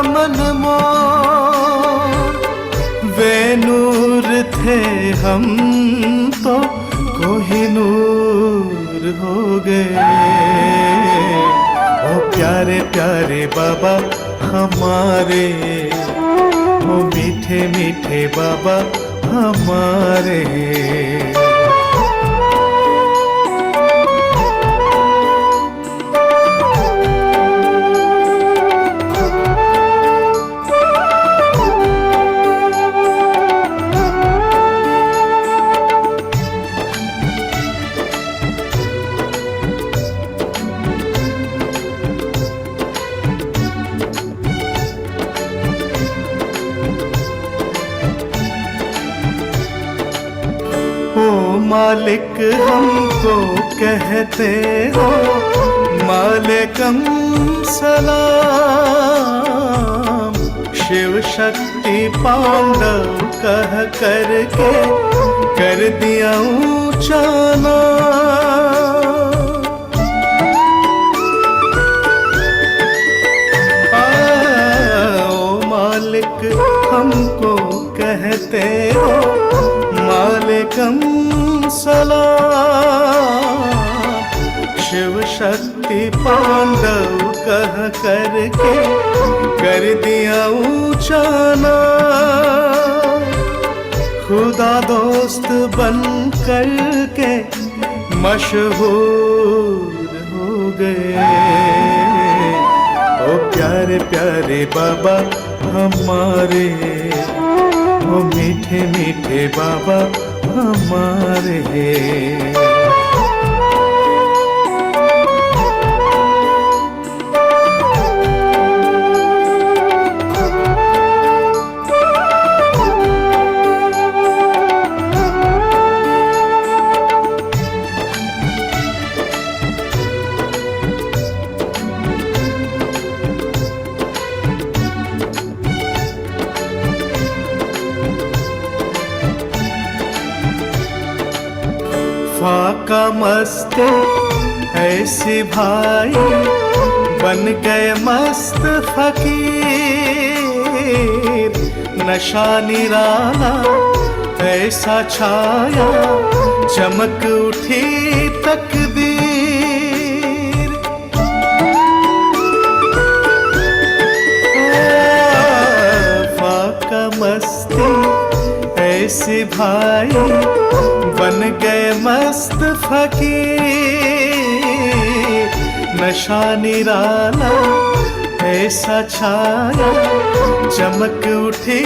मन मोर। वे नूर थे हम तो कोहिनूर हो गए, ओ प्यारे प्यारे बाबा हमारे, ओ मीठे मीठे बाबा हमारे। मालिक हमको कहते हो मालिकम सलाम, शिव शक्ति पांडव कह करके कर दिया ऊंचा नाम। ओ मालिक हमको कहते हो मालिकम सलाम, शिव शक्ति पांडव कह करके कर दिया ऊंचा नाम। खुदा दोस्त बन करके मशहूर हो गए, ओ प्यारे प्यारे बाबा हमारे, ओ मीठे मीठे बाबा हमारे। फाका मस्त ऐसे भाई बन गए मस्त फकीर, नशा निराला ऐसा छाया चमक उठी तकदीर। फाका मस्ती ऐसे भाई बन गए मस्त फकीर, नशा निराला ऐसा छाया चमक उठी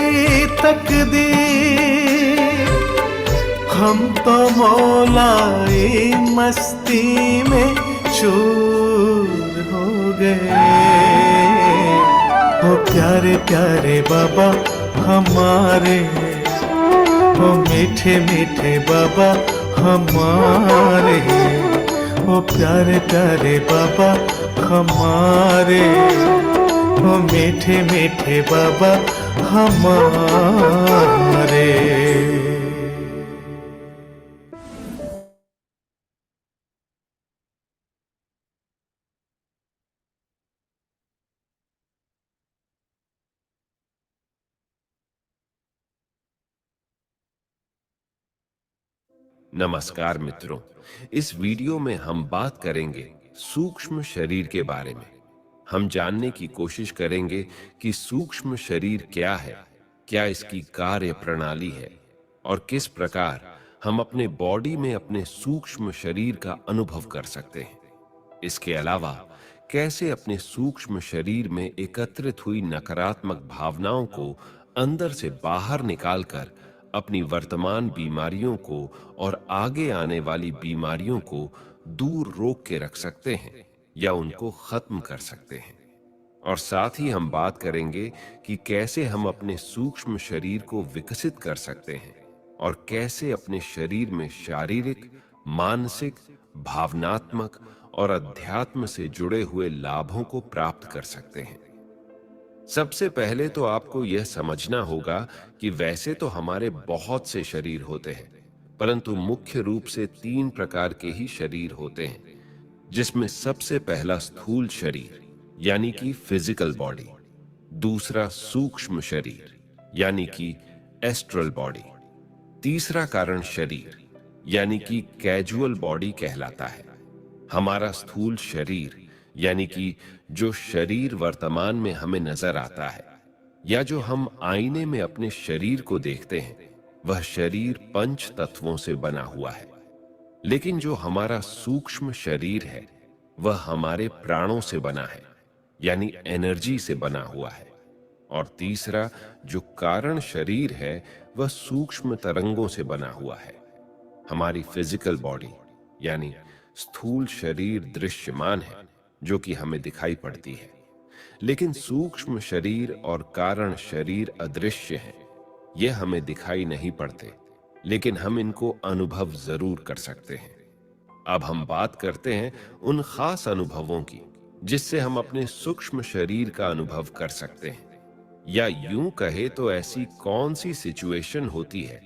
तकदीर। हम तो मौलाई मस्ती में चूर हो गए, ओ प्यारे प्यारे बाबा हमारे, ओ मीठे मीठे बाबा हमारे, ओ प्यारे प्यारे बाबा हमारे, ओ मीठे मीठे बाबा हमारे। नमस्कार मित्रों, इस वीडियो में हम बात करेंगे सूक्ष्म शरीर के बारे में। हम जानने की कोशिश करेंगे कि सूक्ष्म शरीर क्या है, क्या इसकी कार्य प्रणाली है और किस प्रकार हम अपने बॉडी में अपने सूक्ष्म शरीर का अनुभव कर सकते हैं। इसके अलावा कैसे अपने सूक्ष्म शरीर में एकत्रित हुई नकारात्मक भावनाओं को अंदर से बाहर निकालकर अपनी वर्तमान बीमारियों को और आगे आने वाली बीमारियों को दूर रोक के रख सकते हैं या उनको खत्म कर सकते हैं। और साथ ही हम बात करेंगे कि कैसे हम अपने सूक्ष्म शरीर को विकसित कर सकते हैं और कैसे अपने शरीर में शारीरिक, मानसिक, भावनात्मक और अध्यात्म से जुड़े हुए लाभों को प्राप्त कर सकते हैं। सबसे पहले तो आपको यह समझना होगा कि वैसे तो हमारे बहुत से शरीर होते हैं, परंतु मुख्य रूप से 3 प्रकार के ही शरीर होते हैं, जिसमें सबसे पहला स्थूल शरीर यानी कि फिजिकल बॉडी, दूसरा सूक्ष्म शरीर यानी कि एस्ट्रल बॉडी, तीसरा कारण शरीर यानी कि कैजुअल बॉडी कहलाता है। हमारा स्थूल शरीर यानी कि जो शरीर वर्तमान में हमें नजर आता है या जो हम आईने में अपने शरीर को देखते हैं, वह शरीर 5 तत्वों से बना हुआ है। लेकिन जो हमारा सूक्ष्म शरीर है वह हमारे प्राणों से बना है यानी एनर्जी से बना हुआ है। और तीसरा जो कारण शरीर है वह सूक्ष्म तरंगों से बना हुआ है। हमारी फिजिकल बॉडी यानी स्थूल शरीर दृश्यमान है जो कि हमें दिखाई पड़ती है, लेकिन सूक्ष्म शरीर और कारण शरीर अदृश्य हैं। यह हमें दिखाई नहीं पड़ते, लेकिन हम इनको अनुभव जरूर कर सकते हैं। अब हम बात करते हैं उन खास अनुभवों की जिससे हम अपने सूक्ष्म शरीर का अनुभव कर सकते हैं, या यूं कहे तो ऐसी कौन सी सिचुएशन होती है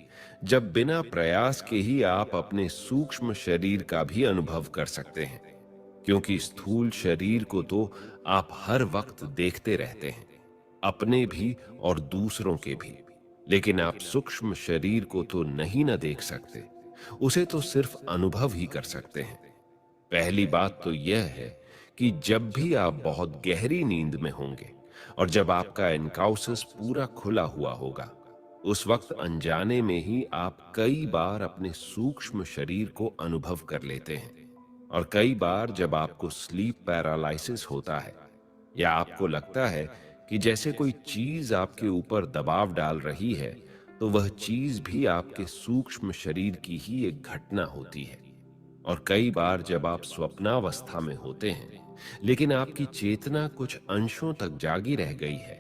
जब बिना प्रयास के ही आप अपने सूक्ष्म शरीर का भी अनुभव कर सकते हैं, क्योंकि स्थूल शरीर को तो आप हर वक्त देखते रहते हैं, अपने भी और दूसरों के भी, लेकिन आप सूक्ष्म शरीर को तो नहीं न देख सकते, उसे तो सिर्फ अनुभव ही कर सकते हैं। पहली बात तो यह है कि जब भी आप बहुत गहरी नींद में होंगे और जब आपका एनकाउसिस पूरा खुला हुआ होगा, उस वक्त अनजाने में ही आप कई बार अपने सूक्ष्म शरीर को अनुभव कर लेते हैं। और कई बार जब आपको स्लीप पैरालाइसिस होता है या आपको लगता है कि जैसे कोई चीज आपके ऊपर दबाव डाल रही है, तो वह चीज भी आपके सूक्ष्म शरीर की ही एक घटना होती है। और कई बार जब आप स्वप्नावस्था में होते हैं लेकिन आपकी चेतना कुछ अंशों तक जागी रह गई है,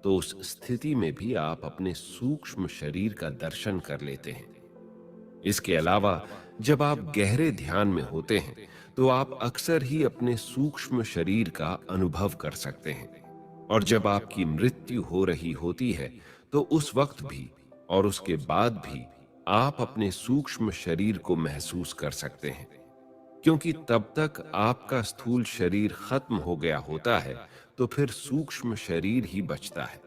तो उस स्थिति में भी आप अपने सूक्ष्म शरीर का दर्शन कर लेते हैं। इसके अलावा जब आप गहरे ध्यान में होते हैं तो आप अक्सर ही अपने सूक्ष्म शरीर का अनुभव कर सकते हैं। और जब आपकी मृत्यु हो रही होती है तो उस वक्त भी और उसके बाद भी आप अपने सूक्ष्म शरीर को महसूस कर सकते हैं, क्योंकि तब तक आपका स्थूल शरीर खत्म हो गया होता है तो फिर सूक्ष्म शरीर ही बचता है।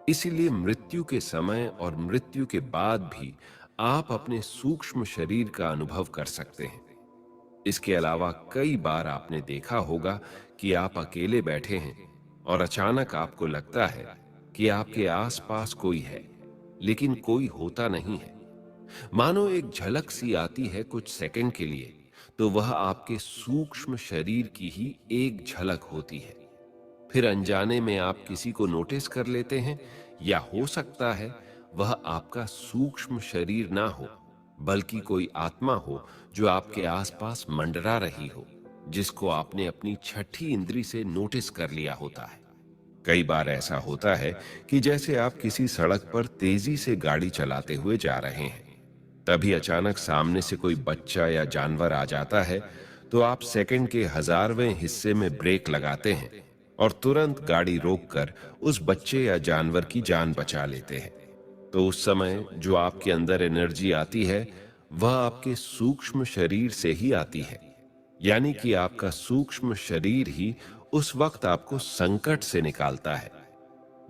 इसीलिए मृत्यु के समय और मृत्यु के बाद भी आप अपने सूक्ष्म शरीर का अनुभव कर सकते हैं। इसके अलावा कई बार आपने देखा होगा कि आप अकेले बैठे हैं और अचानक आपको लगता है कि आपके आसपास कोई है, लेकिन कोई होता नहीं है। मानो एक झलक सी आती है कुछ सेकंड के लिए, तो वह आपके सूक्ष्म शरीर की ही एक झलक होती है। फिर अनजाने में आप किसी को नोटिस कर लेते हैं, या हो सकता है वह आपका सूक्ष्म शरीर ना हो बल्कि कोई आत्मा हो जो आपके आसपास मंडरा रही हो, जिसको आपने अपनी छठी इंद्री से नोटिस कर लिया होता है। कई बार ऐसा होता है कि जैसे आप किसी सड़क पर तेजी से गाड़ी चलाते हुए जा रहे हैं, तभी अचानक सामने से कोई बच्चा या जानवर आ जाता है, तो आप सेकंड के 1000वें हिस्से में ब्रेक लगाते हैं और तुरंत गाड़ी रोककर उस बच्चे या जानवर की जान बचा लेते हैं। तो उस समय जो आपके अंदर एनर्जी आती है वह आपके सूक्ष्म शरीर से ही आती है, यानी कि आपका सूक्ष्म शरीर ही उस वक्त आपको संकट से निकालता है।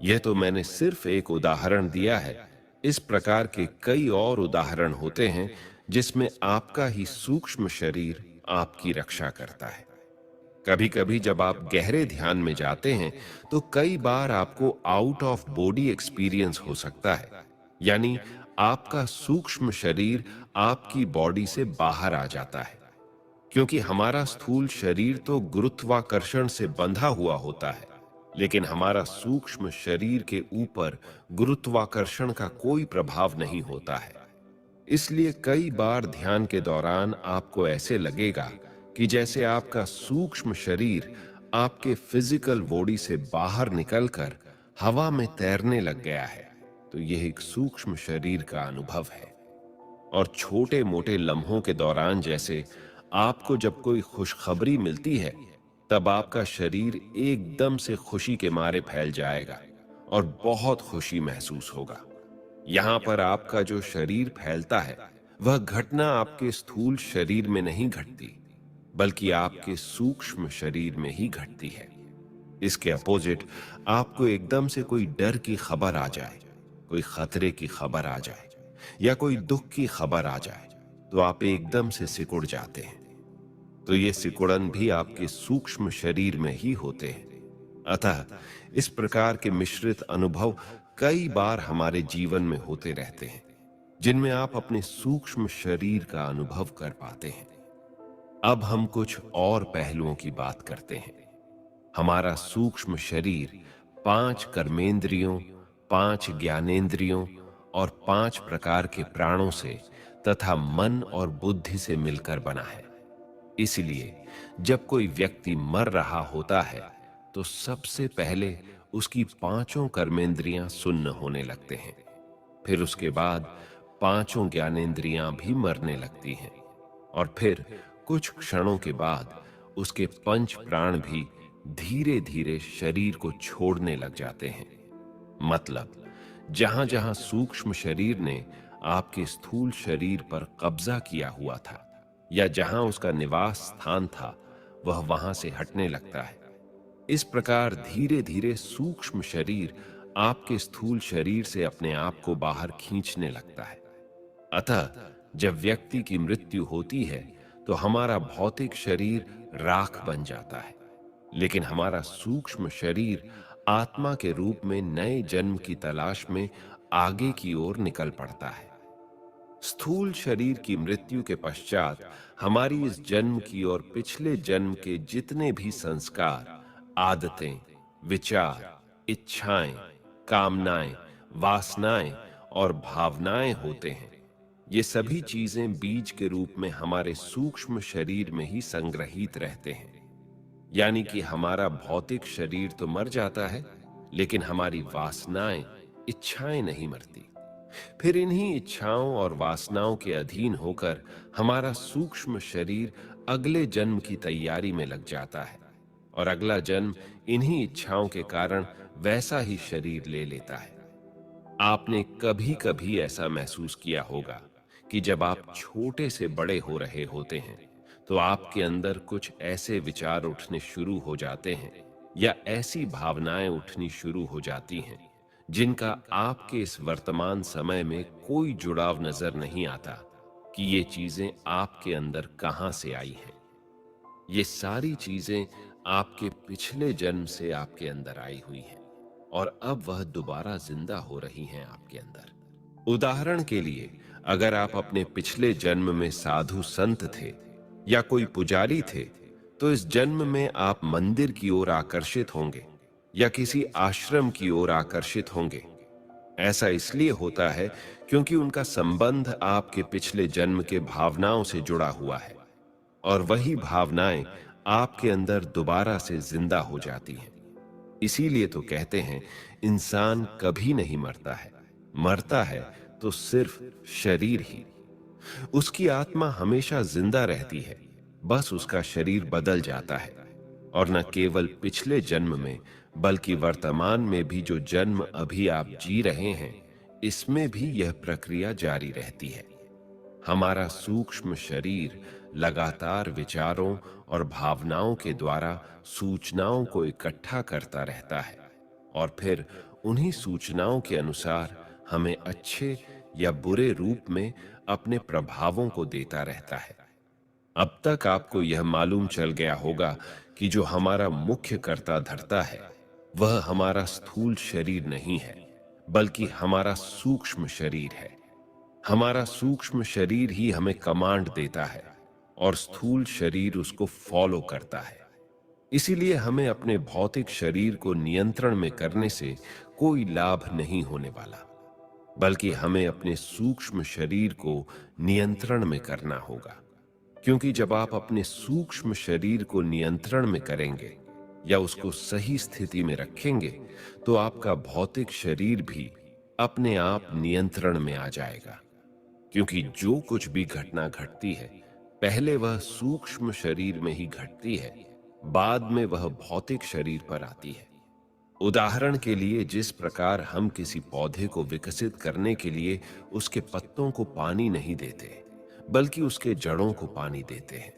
यह तो मैंने सिर्फ एक उदाहरण दिया है। इस प्रकार के कई और उदाहरण होते हैं जिसमें आपका ही सूक्ष्म शरीर आपकी रक्षा करता है। कभी कभी जब आप गहरे ध्यान में जाते हैं तो कई बार आपको आउट ऑफ बॉडी एक्सपीरियंस हो सकता है, यानी आपका सूक्ष्म शरीर आपकी बॉडी से बाहर आ जाता है, क्योंकि हमारा स्थूल शरीर तो गुरुत्वाकर्षण से बंधा हुआ होता है, लेकिन हमारा सूक्ष्म शरीर के ऊपर गुरुत्वाकर्षण का कोई प्रभाव नहीं होता है। इसलिए कई बार ध्यान के दौरान आपको ऐसे लगेगा कि जैसे आपका सूक्ष्म शरीर आपके फिजिकल बॉडी से बाहर निकलकर हवा में तैरने लग गया है। तो यह एक सूक्ष्म शरीर का अनुभव है। और छोटे मोटे लम्हों के दौरान जैसे आपको जब कोई खुशखबरी मिलती है, तब आपका शरीर एकदम से खुशी के मारे फैल जाएगा और बहुत खुशी महसूस होगा। यहाँ पर आपका जो शरीर फैलता है, वह घटना आपके स्थूल शरीर में नहीं घटती, बल्कि आपके सूक्ष्म शरीर में ही घटती है। इसके अपोजिट आपको एकदम से कोई डर की खबर आ जाए, कोई खतरे की खबर आ जाए या कोई दुख की खबर आ जाए, तो आप एकदम से सिकुड़ जाते हैं। तो ये सिकुड़न भी आपके सूक्ष्म शरीर में ही होते हैं। अतः इस प्रकार के मिश्रित अनुभव कई बार हमारे जीवन में होते रहते हैं, जिनमें आप अपने सूक्ष्म शरीर का अनुभव कर पाते हैं। अब हम कुछ और पहलुओं की बात करते हैं। हमारा सूक्ष्म शरीर 5 कर्मेंद्रियों, 5 ज्ञानेंद्रियों और 5 प्रकार के प्राणों से तथा मन और बुद्धि से मिलकर बना है। इसलिए जब कोई व्यक्ति मर रहा होता है, तो सबसे पहले उसकी 5 कर्मेंद्रियां सुन्न होने लगते हैं। फिर उसके बाद 5 ज्ञानेंद्रियां भी मरने लगती हैं और फिर कुछ क्षणों के बाद उसके 5 प्राण भी धीरे धीरे शरीर को छोड़ने लग जाते हैं। मतलब जहां जहां सूक्ष्म शरीर ने आपके स्थूल शरीर पर कब्जा किया हुआ था या जहां उसका निवास स्थान था, वह वहां से हटने लगता है। इस प्रकार धीरे धीरे सूक्ष्म शरीर आपके स्थूल शरीर से अपने आप को बाहर खींचने लगता है। अतः जब व्यक्ति की मृत्यु होती है, तो हमारा भौतिक शरीर राख बन जाता है, लेकिन हमारा सूक्ष्म शरीर आत्मा के रूप में नए जन्म की तलाश में आगे की ओर निकल पड़ता है। स्थूल शरीर की मृत्यु के पश्चात हमारी इस जन्म की और पिछले जन्म के जितने भी संस्कार, आदतें, विचार, इच्छाएं, कामनाएं, वासनाएं और भावनाएं होते हैं, ये सभी चीजें बीज के रूप में हमारे सूक्ष्म शरीर में ही संग्रहित रहते हैं। यानी कि हमारा भौतिक शरीर तो मर जाता है, लेकिन हमारी वासनाएं, इच्छाएं नहीं मरती। फिर इन्हीं इच्छाओं और वासनाओं के अधीन होकर हमारा सूक्ष्म शरीर अगले जन्म की तैयारी में लग जाता है और अगला जन्म इन्हीं इच्छाओं के कारण वैसा ही शरीर ले लेता है। आपने कभी कभी ऐसा महसूस किया होगा कि जब आप छोटे से बड़े हो रहे होते हैं, तो आपके अंदर कुछ ऐसे विचार उठने शुरू हो जाते हैं या ऐसी भावनाएं उठनी शुरू हो जाती हैं जिनका आपके इस वर्तमान समय में कोई जुड़ाव नजर नहीं आता कि ये चीजें आपके अंदर कहां से आई हैं। ये सारी चीजें आपके पिछले जन्म से आपके अंदर आई हुई हैं और अब वह दोबारा जिंदा हो रही हैं आपके अंदर। उदाहरण के लिए, अगर आप अपने पिछले जन्म में साधु संत थे या कोई पुजारी थे, तो इस जन्म में आप मंदिर की ओर आकर्षित होंगे या किसी आश्रम की ओर आकर्षित होंगे। ऐसा इसलिए होता है क्योंकि उनका संबंध आपके पिछले जन्म के भावनाओं से जुड़ा हुआ है और वही भावनाएं आपके अंदर दोबारा से जिंदा हो जाती हैं। इसीलिए तो कहते हैं, इंसान कभी नहीं मरता है, मरता है तो सिर्फ शरीर ही। उसकी आत्मा हमेशा जिंदा रहती है, बस उसका शरीर बदल जाता है। और न केवल पिछले जन्म में, बल्कि वर्तमान में भी जो जन्म अभी आप जी रहे हैं, इसमें भी यह प्रक्रिया जारी रहती है। हमारा सूक्ष्म शरीर लगातार विचारों और भावनाओं के द्वारा सूचनाओं को इकट्ठा करता रहता है और फिर उन्हीं सूचनाओं के अनुसार हमें अच्छे या बुरे रूप में अपने प्रभावों को देता रहता है। अब तक आपको यह मालूम चल गया होगा कि जो हमारा मुख्य कर्ता धर्ता है, वह हमारा स्थूल शरीर नहीं है, बल्कि हमारा सूक्ष्म शरीर है। हमारा सूक्ष्म शरीर ही हमें कमांड देता है और स्थूल शरीर उसको फॉलो करता है। इसीलिए हमें अपने भौतिक शरीर को नियंत्रण में करने से कोई लाभ नहीं होने वाला, बल्कि हमें अपने सूक्ष्म शरीर को नियंत्रण में करना होगा। क्योंकि जब आप अपने सूक्ष्म शरीर को नियंत्रण में करेंगे या उसको सही स्थिति में रखेंगे, तो आपका भौतिक शरीर भी अपने आप नियंत्रण में आ जाएगा। क्योंकि जो कुछ भी घटना घटती है, पहले वह सूक्ष्म शरीर में ही घटती है, बाद में वह भौतिक शरीर पर आती है। उदाहरण के लिए, जिस प्रकार हम किसी पौधे को विकसित करने के लिए उसके पत्तों को पानी नहीं देते, बल्कि उसके जड़ों को पानी देते हैं।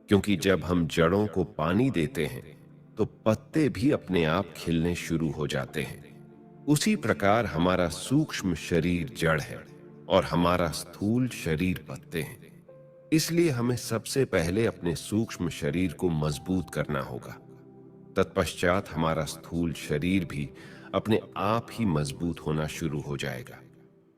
क्योंकि जब हम जड़ों को पानी देते हैं, तो पत्ते भी अपने आप खिलने शुरू हो जाते हैं। उसी प्रकार हमारा सूक्ष्म शरीर जड़ है और हमारा स्थूल शरीर पत्ते हैं। इसलिए हमें सबसे पहले अपने सूक्ष्म शरीर को मजबूत करना होगा। तत्पश्चात हमारा स्थूल शरीर भी अपने आप ही मजबूत होना शुरू हो जाएगा।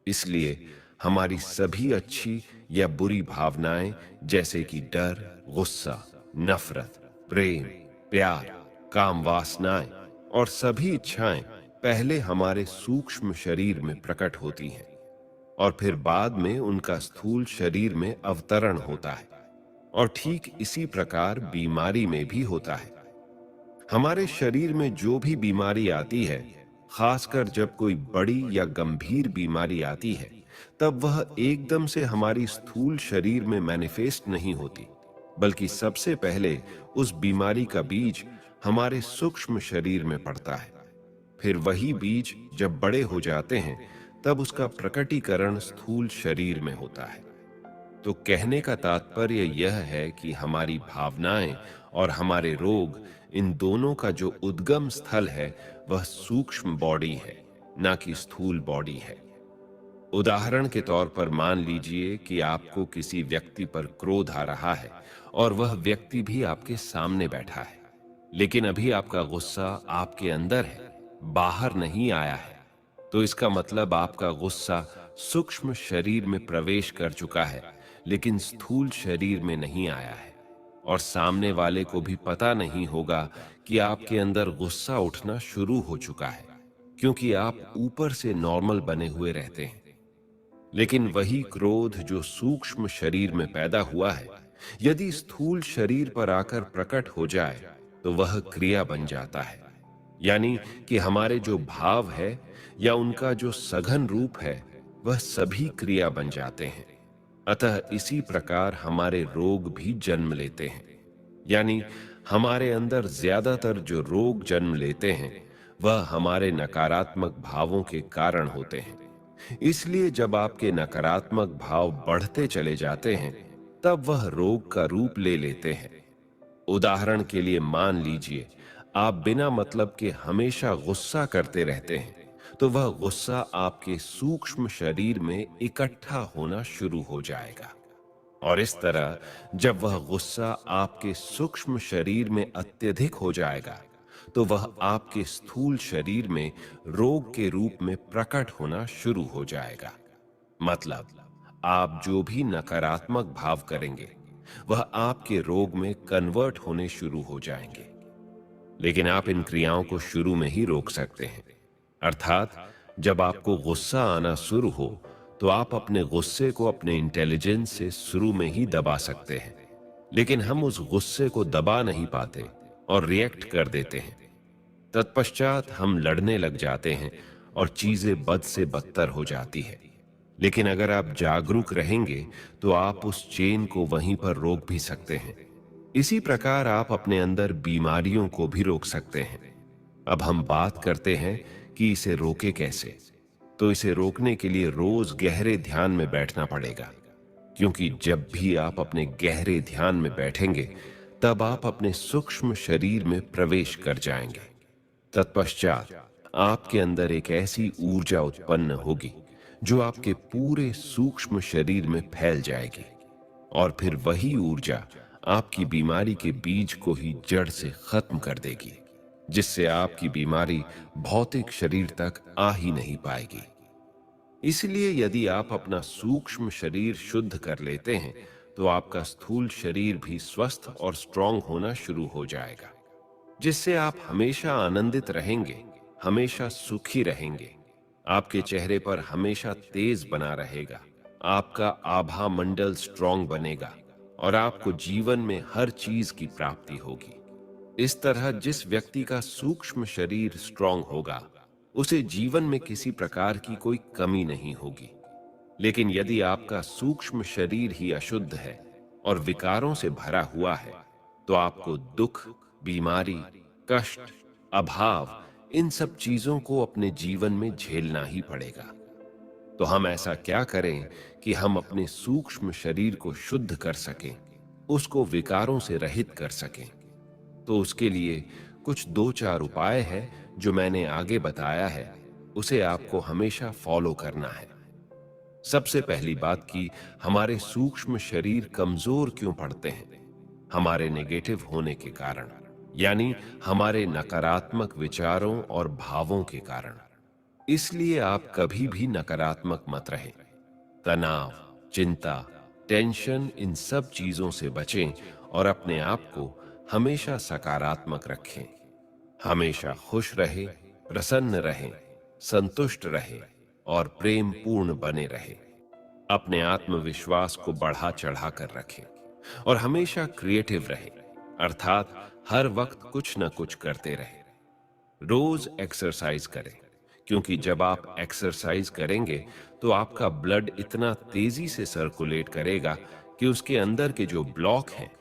इसलिए हमारी सभी अच्छी या बुरी भावनाएं, जैसे कि डर, गुस्सा, नफरत, प्रेम, प्यार, काम वासनाएं और सभी इच्छाएं पहले हमारे सूक्ष्म शरीर में प्रकट होती हैं और फिर बाद में उनका स्थूल शरीर में अवतरण होता है। और ठीक इसी प्रकार बीमारी में भी होता है। हमारे शरीर में जो भी बीमारी आती है, खासकर जब कोई बड़ी या गंभीर बीमारी आती है, तब वह एकदम से हमारी स्थूल शरीर में मैनिफेस्ट नहीं होती, बल्कि सबसे पहले उस बीमारी का बीज हमारे सूक्ष्म शरीर में पड़ता है। फिर वही बीज जब बड़े हो जाते हैं, तब उसका प्रकटीकरण स्थूल शरीर में होता है। तो कहने का तात्पर्य यह है कि हमारी भावनाएं और हमारे रोग, इन दोनों का जो उद्गम स्थल है, वह सूक्ष्म बॉडी है, ना कि स्थूल बॉडी है। उदाहरण के तौर पर मान लीजिए कि आपको किसी व्यक्ति पर क्रोध आ रहा है और वह व्यक्ति भी आपके सामने बैठा है, लेकिन अभी आपका गुस्सा आपके अंदर है, बाहर नहीं आया है। तो इसका मतलब आपका गुस्सा सूक्ष्म शरीर में प्रवेश कर चुका है, लेकिन स्थूल शरीर में नहीं आया है। और सामने वाले को भी पता नहीं होगा कि आपके अंदर गुस्सा उठना शुरू हो चुका है, क्योंकि आप ऊपर से नॉर्मल बने हुए रहते हैं। लेकिन वही क्रोध जो सूक्ष्म शरीर में पैदा हुआ है, यदि स्थूल शरीर पर आकर प्रकट हो जाए, तो वह क्रिया बन जाता है। यानी कि हमारे जो भाव है या उनका जो सघन रूप है, वह सभी क्रिया बन जाते हैं। अतः इसी प्रकार हमारे रोग भी जन्म लेते हैं। यानी हमारे अंदर ज्यादातर जो रोग जन्म लेते हैं, वह हमारे नकारात्मक भावों के कारण होते हैं। इसलिए जब आपके नकारात्मक भाव बढ़ते चले जाते हैं, तब वह रोग का रूप ले लेते हैं। उदाहरण के लिए मान लीजिए, आप बिना मतलब के हमेशा गुस्सा करते रहते हैं, तो वह गुस्सा आपके सूक्ष्म शरीर में इकट्ठा होना शुरू हो जाएगा। और इस तरह जब वह गुस्सा आपके सूक्ष्म शरीर में अत्यधिक हो जाएगा, तो वह आपके स्थूल शरीर में रोग के रूप में प्रकट होना शुरू हो जाएगा। मतलब, आप जो भी नकारात्मक भाव करेंगे, वह आपके रोग में कन्वर्ट होने शुरू हो जाएंगे। लेकिन आप इन क्रियाओं को शुरू में ही रोक सकते हैं। अर्थात जब आपको गुस्सा आना शुरू हो, तो आप अपने गुस्से को अपने इंटेलिजेंस से शुरू में ही दबा सकते हैं। लेकिन हम उस गुस्से को दबा नहीं पाते और रिएक्ट कर देते हैं। तत्पश्चात हम लड़ने लग जाते हैं और चीजें बद से बदतर हो जाती है। लेकिन अगर आप जागरूक रहेंगे, तो आप उस चेन को वहीं पर रोक भी सकते हैं। इसी प्रकार आप अपने अंदर बीमारियों को भी रोक सकते हैं। अब हम बात करते हैं कि इसे रोके कैसे। तो इसे रोकने के लिए रोज गहरे ध्यान में बैठना पड़ेगा, क्योंकि जब भी आप अपने गहरे ध्यान में बैठेंगे, तब आप अपने सूक्ष्म शरीर में प्रवेश कर जाएंगे। तत्पश्चात आपके अंदर एक ऐसी ऊर्जा उत्पन्न होगी जो आपके पूरे सूक्ष्म शरीर में फैल जाएगी, और फिर वही ऊर्जा आपकी बीमारी के बीज को ही जड़ से खत्म कर देगी, जिससे आपकी बीमारी भौतिक शरीर तक आ ही नहीं पाएगी। इसलिए यदि आप अपना सूक्ष्म शरीर शुद्ध कर लेते हैं, तो आपका स्थूल शरीर भी स्वस्थ और स्ट्रांग होना शुरू हो जाएगा। जिससे आप हमेशा आनंदित रहेंगे, हमेशा सुखी रहेंगे। आपके चेहरे पर हमेशा तेज बना रहेगा, आपका आभा मंडल स्ट्रांग बनेगा और आपको जीवन में हर चीज की प्राप्ति होगी। इस तरह जिस व्यक्ति का सूक्ष्म शरीर स्ट्रांग होगा, उसे जीवन में किसी प्रकार की कोई कमी नहीं होगी। लेकिन यदि आपका सूक्ष्म शरीर ही अशुद्ध है और विकारों से भरा हुआ है, तो आपको दुख, बीमारी, कष्ट, अभाव, इन सब चीजों को अपने जीवन में झेलना ही पड़ेगा। तो हम ऐसा क्या करें कि हम अपने सूक्ष्म शरीर को शुद्ध कर सकें, उसको विकारों से रहित कर सकें? तो उसके लिए कुछ 2-4 उपाय है जो मैंने आगे बताया है, उसे आपको हमेशा फॉलो करना है। सबसे पहली बात कि हमारे सूक्ष्म शरीर कमजोर क्यों पड़ते हैं? हमारे नेगेटिव होने के कारण, यानी हमारे नकारात्मक विचारों और भावों के कारण। इसलिए आप कभी भी नकारात्मक मत रहें। तनाव, चिंता, टेंशन, इन सब चीजों से बचें और अपने आप को हमेशा सकारात्मक रखें। हमेशा खुश रहें, प्रसन्न रहें, संतुष्ट रहें और प्रेम पूर्ण बने रहें। अपने आत्मविश्वास को बढ़ा चढ़ा कर रखें और हमेशा क्रिएटिव रहें, अर्थात हर वक्त कुछ न कुछ करते रहें। रोज एक्सरसाइज करें, क्योंकि जब आप एक्सरसाइज करेंगे तो आपका ब्लड इतना तेजी से सर्कुलेट करेगा कि उसके अंदर के जो ब्लॉक हैं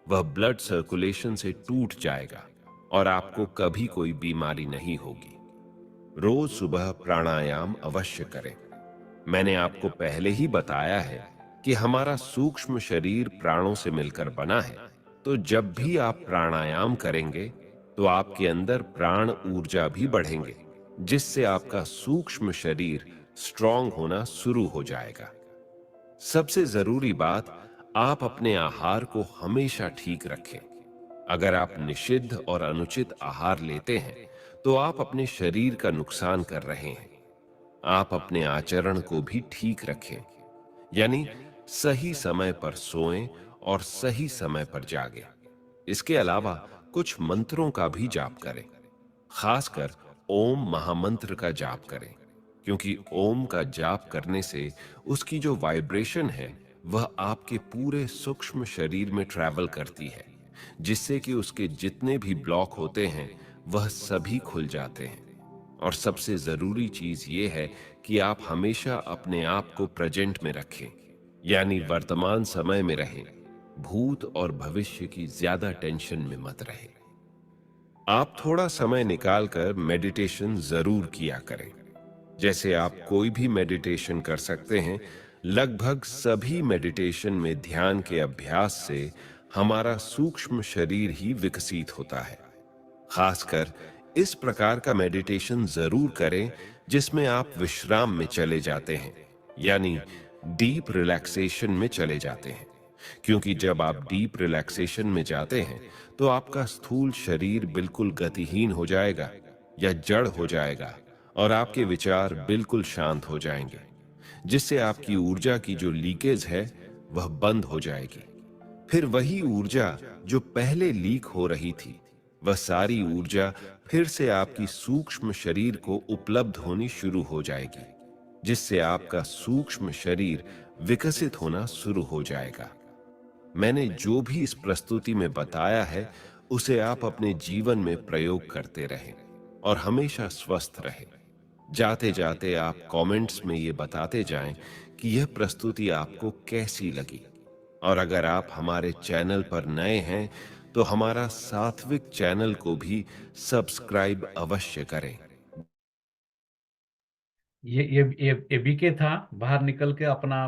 वह ब्लड सर्कुलेशन से टूट जाएगा और आपको कभी कोई बीमारी नहीं होगी। रोज सुबह प्राणायाम अवश्य करें। मैंने आपको पहले ही बताया है कि हमारा सूक्ष्म शरीर प्राणों से मिलकर बना है, तो जब भी आप प्राणायाम करेंगे तो आपके अंदर प्राण ऊर्जा भी बढ़ेंगे, जिससे आपका सूक्ष्म शरीर स्ट्रांग होना शुरू हो जाएगा। सबसे जरूरी बात, आप अपने आहार को हमेशा ठीक रखें। अगर आप निषिद्ध और अनुचित आहार लेते हैं तो आप अपने शरीर का नुकसान कर रहे हैं। आप अपने आचरण को भी ठीक रखें, यानी सही समय पर सोएं और सही समय पर जागें। इसके अलावा कुछ मंत्रों का भी जाप करें, खासकर ओम महामंत्र का जाप करें, क्योंकि ओम का जाप करने से उसकी जो वाइब्रेशन है वह आपके पूरे सूक्ष्म शरीर में ट्रैवल करती है, जिससे कि उसके जितने भी ब्लॉक होते हैं वह सभी खुल जाते हैं। और सबसे जरूरी चीज ये है कि आप हमेशा अपने आप को प्रेजेंट में रखें, यानी वर्तमान समय में रहें। भूत और भविष्य की ज्यादा टेंशन में मत रहें। आप थोड़ा समय निकालकर मेडिटेशन जरूर किया करें। जैसे आप कोई भी मेडिटेशन कर सकते हैं, लगभग सभी मेडिटेशन में ध्यान के अभ्यास से हमारा सूक्ष्म शरीर ही विकसित होता है। खासकर इस प्रकार का मेडिटेशन जरूर करें जिसमें आप विश्राम में चले जाते हैं, यानी डीप रिलैक्सेशन में चले जाते हैं। क्योंकि जब आप डीप रिलैक्सेशन में जाते हैं तो आपका स्थूल शरीर बिल्कुल गतिहीन हो जाएगा या जड़ हो जाएगा और आपके विचार बिल्कुल शांत हो जाएंगे, जिससे आपकी ऊर्जा की जो लीकेज है वह बंद हो जाएगी। फिर वही ऊर्जा जो पहले लीक हो रही थी, वह सारी ऊर्जा फिर से आपकी सूक्ष्म शरीर को उपलब्ध होनी शुरू हो जाएगी, जिससे आपका सूक्ष्म शरीर विकसित होना शुरू हो जाएगा। मैंने जो भी इस प्रस्तुति में बताया है उसे आप अपने जीवन में प्रयोग करते रहें और हमेशा स्वस्थ रहें। जाते जाते आप कमेंट्स में ये बताते जाएं कि यह प्रस्तुति आपको कैसी लगी। और अगर आप हमारे चैनल पर नए हैं तो हमारा सात्विक चैनल को भी सब्सक्राइब अवश्य करें। ये बीके था, बाहर निकल के अपना